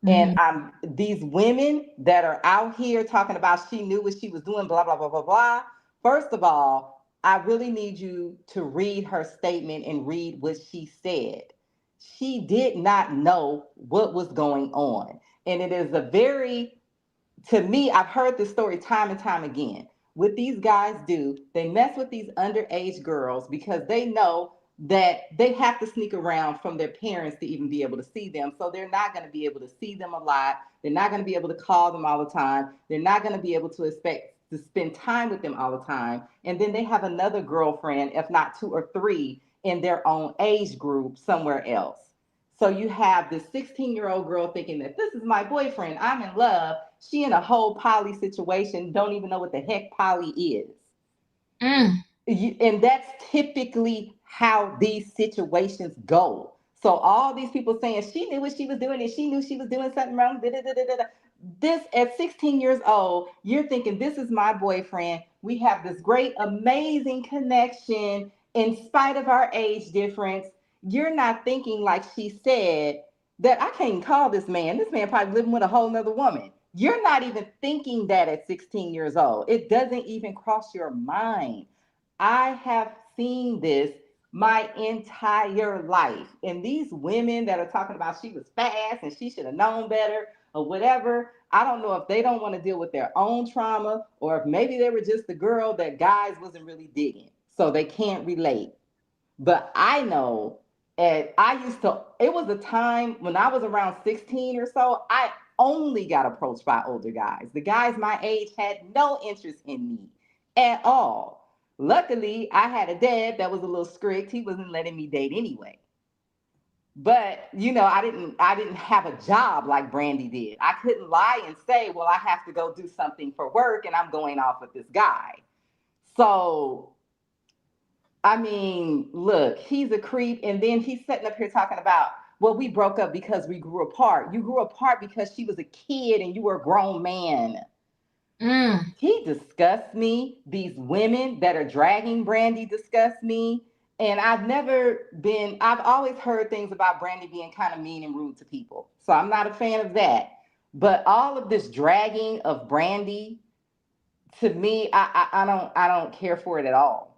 And Mm. these women that are out here talking about she knew what she was doing, blah, blah, blah, blah, blah. First of all, I really need you to read her statement and read what she said. She did not know what was going on. And it is a very, to me, I've heard this story time and time again. What these guys do, they mess with these underage girls because they know that they have to sneak around from their parents to even be able to see them. So they're not going to be able to see them a lot. They're not going to be able to call them all the time. They're not going to be able to expect to spend time with them all the time. And then they have another girlfriend, if not two or three, in their own age group somewhere else. So you have this 16-year-old girl thinking that this is my boyfriend, I'm in love. She in a whole poly situation, don't even know what the heck poly is. Mm. And that's typically how these situations go. So all these people saying she knew what she was doing and she knew she was doing something wrong. Da, da, da, da, da. This at 16 years old, you're thinking this is my boyfriend. We have this great, amazing connection in spite of our age difference. You're not thinking like she said that I can't call this man. This man probably living with a whole nother woman. You're not even thinking that at 16 years old. It doesn't even cross your mind. I have seen this my entire life. And these women that are talking about she was fast and she should have known better or whatever, I don't know if they don't want to deal with their own trauma or if maybe they were just the girl that guys wasn't really digging. So they can't relate. But I know, and I used to, it was a time when I was around 16 or so, I only got approached by older guys. The guys my age had no interest in me at all. Luckily, I had a dad that was a little strict. He wasn't letting me date anyway. But I didn't have a job like Brandy did. I couldn't lie and say, well, I have to go do something for work and I'm going off with this guy. So I mean, look, he's a creep. And then he's sitting up here talking about, well, we broke up because we grew apart. You grew apart because she was a kid and you were a grown man. Mm. He disgusts me. These women that are dragging Brandy disgust me. And I've always heard things about Brandy being kind of mean and rude to people. So I'm not a fan of that. But all of this dragging of Brandy, to me, I don't care for it at all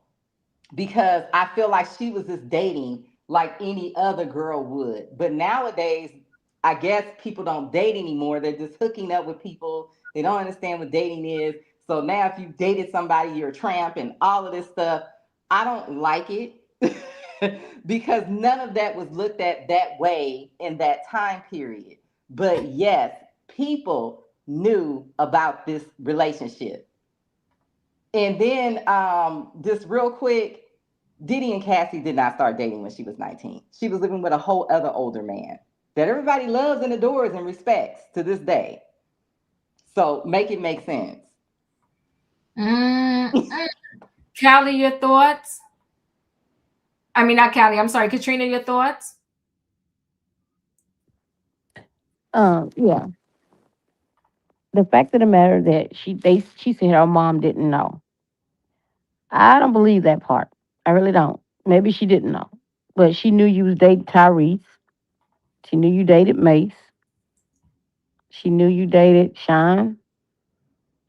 because I feel like she was just dating like any other girl would. But nowadays, I guess people don't date anymore. They're just hooking up with people. They don't understand what dating is. So now, if you've dated somebody, you're a tramp and all of this stuff. I don't like it because none of that was looked at that way in that time period. But yes, people knew about this relationship. And then just real quick, Diddy and Cassie did not start dating when she was 19. She was living with a whole other older man that everybody loves and adores and respects to this day. So make it make sense. Mm. Callie, your thoughts? I mean, not Callie. I'm sorry, Katrina, your thoughts? Yeah. The fact of the matter that she said her mom didn't know. I don't believe that part. I really don't. Maybe she didn't know, but she knew you was dating Tyrese. She knew you dated Mace. She knew you dated Sean.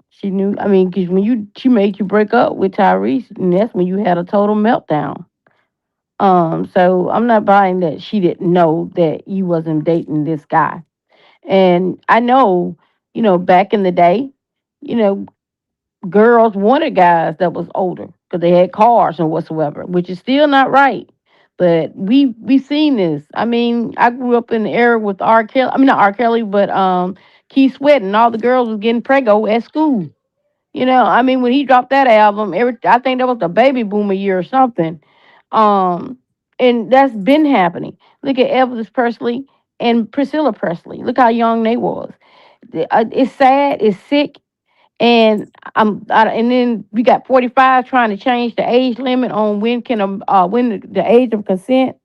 She knew. I mean, because she made you break up with Tyrese, and that's when you had a total meltdown. So I'm not buying that she didn't know that you wasn't dating this guy. And I know, back in the day, you know, girls wanted guys that was older because they had cars and whatsoever, which is still not right. But we seen this. I mean, I grew up in the era with R. Kelly. I mean, not R. Kelly, but Keith Sweat, and all the girls was getting preggo at school. I mean, when he dropped that album, I think that was the baby boomer year or something. Um, and that's been happening. Look at Elvis Presley and Priscilla Presley. Look how young they was. It's sad. It's sick. And then we got 45 trying to change the age limit on when the age of consent.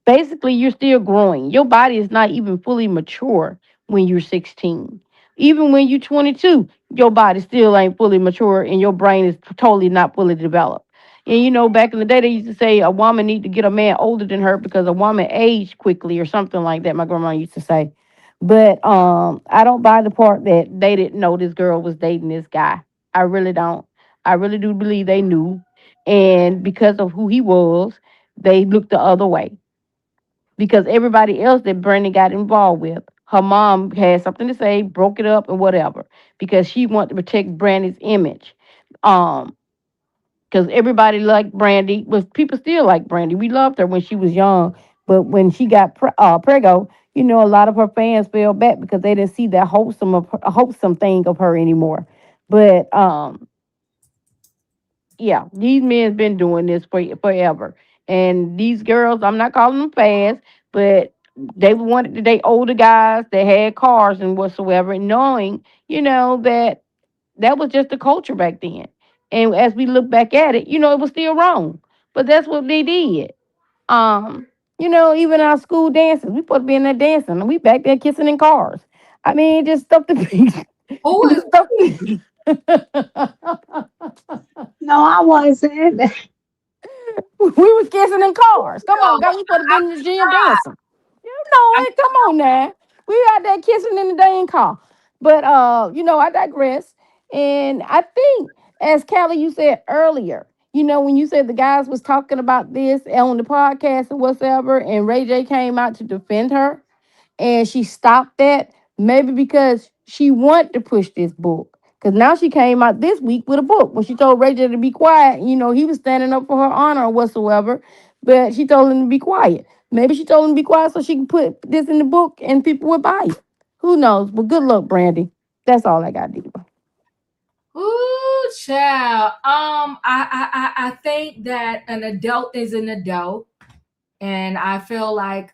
Basically, you're still growing. Your body is not even fully mature when you're 16. Even when you're 22, your body still ain't fully mature and your brain is totally not fully developed. And back in the day, they used to say a woman need to get a man older than her because a woman aged quickly or something like that. My grandma used to say. But I don't buy the part that they didn't know this girl was dating this guy. I really don't. I really do believe they knew. And because of who he was, they looked the other way because everybody else that Brandy got involved with, her mom had something to say, broke it up and whatever, because she wanted to protect Brandy's image. Um, because everybody liked Brandy, was people still like Brandy. We loved her when she was young, but when she got preggo, a lot of her fans fell back because they didn't see that wholesome thing of her anymore. But yeah, these men's been doing this for forever. And these girls, I'm not calling them fast, but they wanted to date older guys that had cars and whatsoever, knowing, that that was just the culture back then. And as we look back at it, it was still wrong. But that's what they did. Um, even our school dances, we supposed to be in there dancing, and we back there kissing in cars. I mean, just stuff to be, Who is just stuff. No, I wasn't. We was kissing in cars. Come no? on, God, we supposed to be in the gym I'm dancing. You know I'm it. Come on now. We out there kissing in the dang car. But I digress. And I think, as Callie, you said earlier, when you said the guys was talking about this on the podcast or whatever, and Ray J came out to defend her, and she stopped that, maybe because she want to push this book. Because now she came out this week with a book. When she told Rachel to be quiet, you know, he was standing up for her honor or whatsoever. But she told him to be quiet. Maybe she told him to be quiet so she can put this in the book and people would buy it. Who knows? But good luck, Brandy. That's all I got, Diva. Ooh, child. I think that an adult is an adult, and I feel like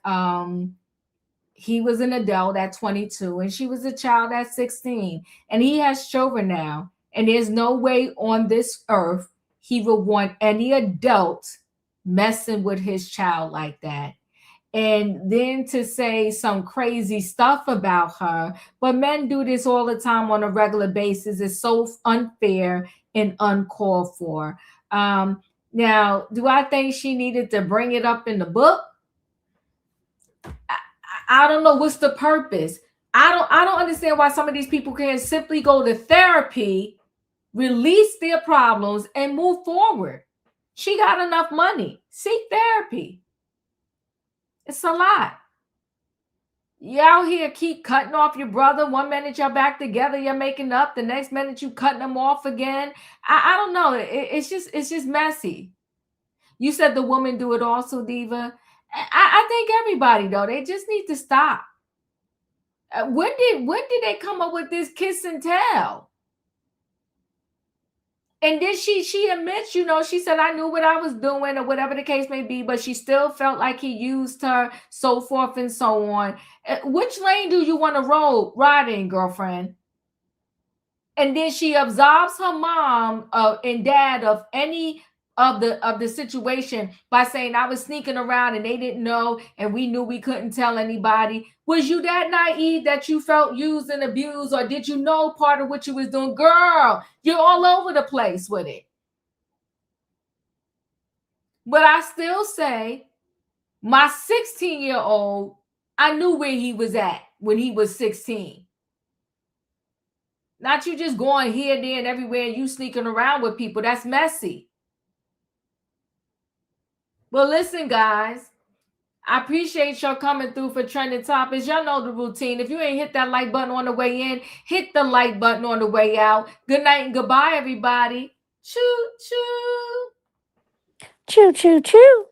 he was an adult at 22 and she was a child at 16, and he has children now, and there's no way on this earth he would want any adult messing with his child like that. And then to say some crazy stuff about her. But men do this all the time on a regular basis. It's so unfair and uncalled for. Now, do I think she needed to bring it up in the book? I don't know what's the purpose. I don't understand why some of these people can't simply go to therapy, release their problems, and move forward. She got enough money. Seek therapy. It's a lot. You out here keep cutting off your brother. One minute you're back together, you're making up. The next minute you cutting them off again. I don't know. It's just messy. You said the woman do it also, Diva. I think everybody though, they just need to stop. When did they come up with this kiss and tell? And then she admits, you know, she said, I knew what I was doing or whatever the case may be, but she still felt like he used her, so forth and so on. Which lane do you want to ride in, girlfriend? And then she absolves her mom and dad of any of the situation by saying, I was sneaking around and they didn't know and we knew we couldn't tell anybody. Was you that naive that you felt used and abused, or did you know part of what you was doing? Girl, you're all over the place with it. But I still say my 16-year-old, I knew where he was at when he was 16. Not you just going here, there, and everywhere and you sneaking around with people. That's messy. Well, listen, guys, I appreciate y'all coming through for Trending Topics. Y'all know the routine. If you ain't hit that like button on the way in, hit the like button on the way out. Good night and goodbye, everybody. Choo, choo. Choo, choo, choo.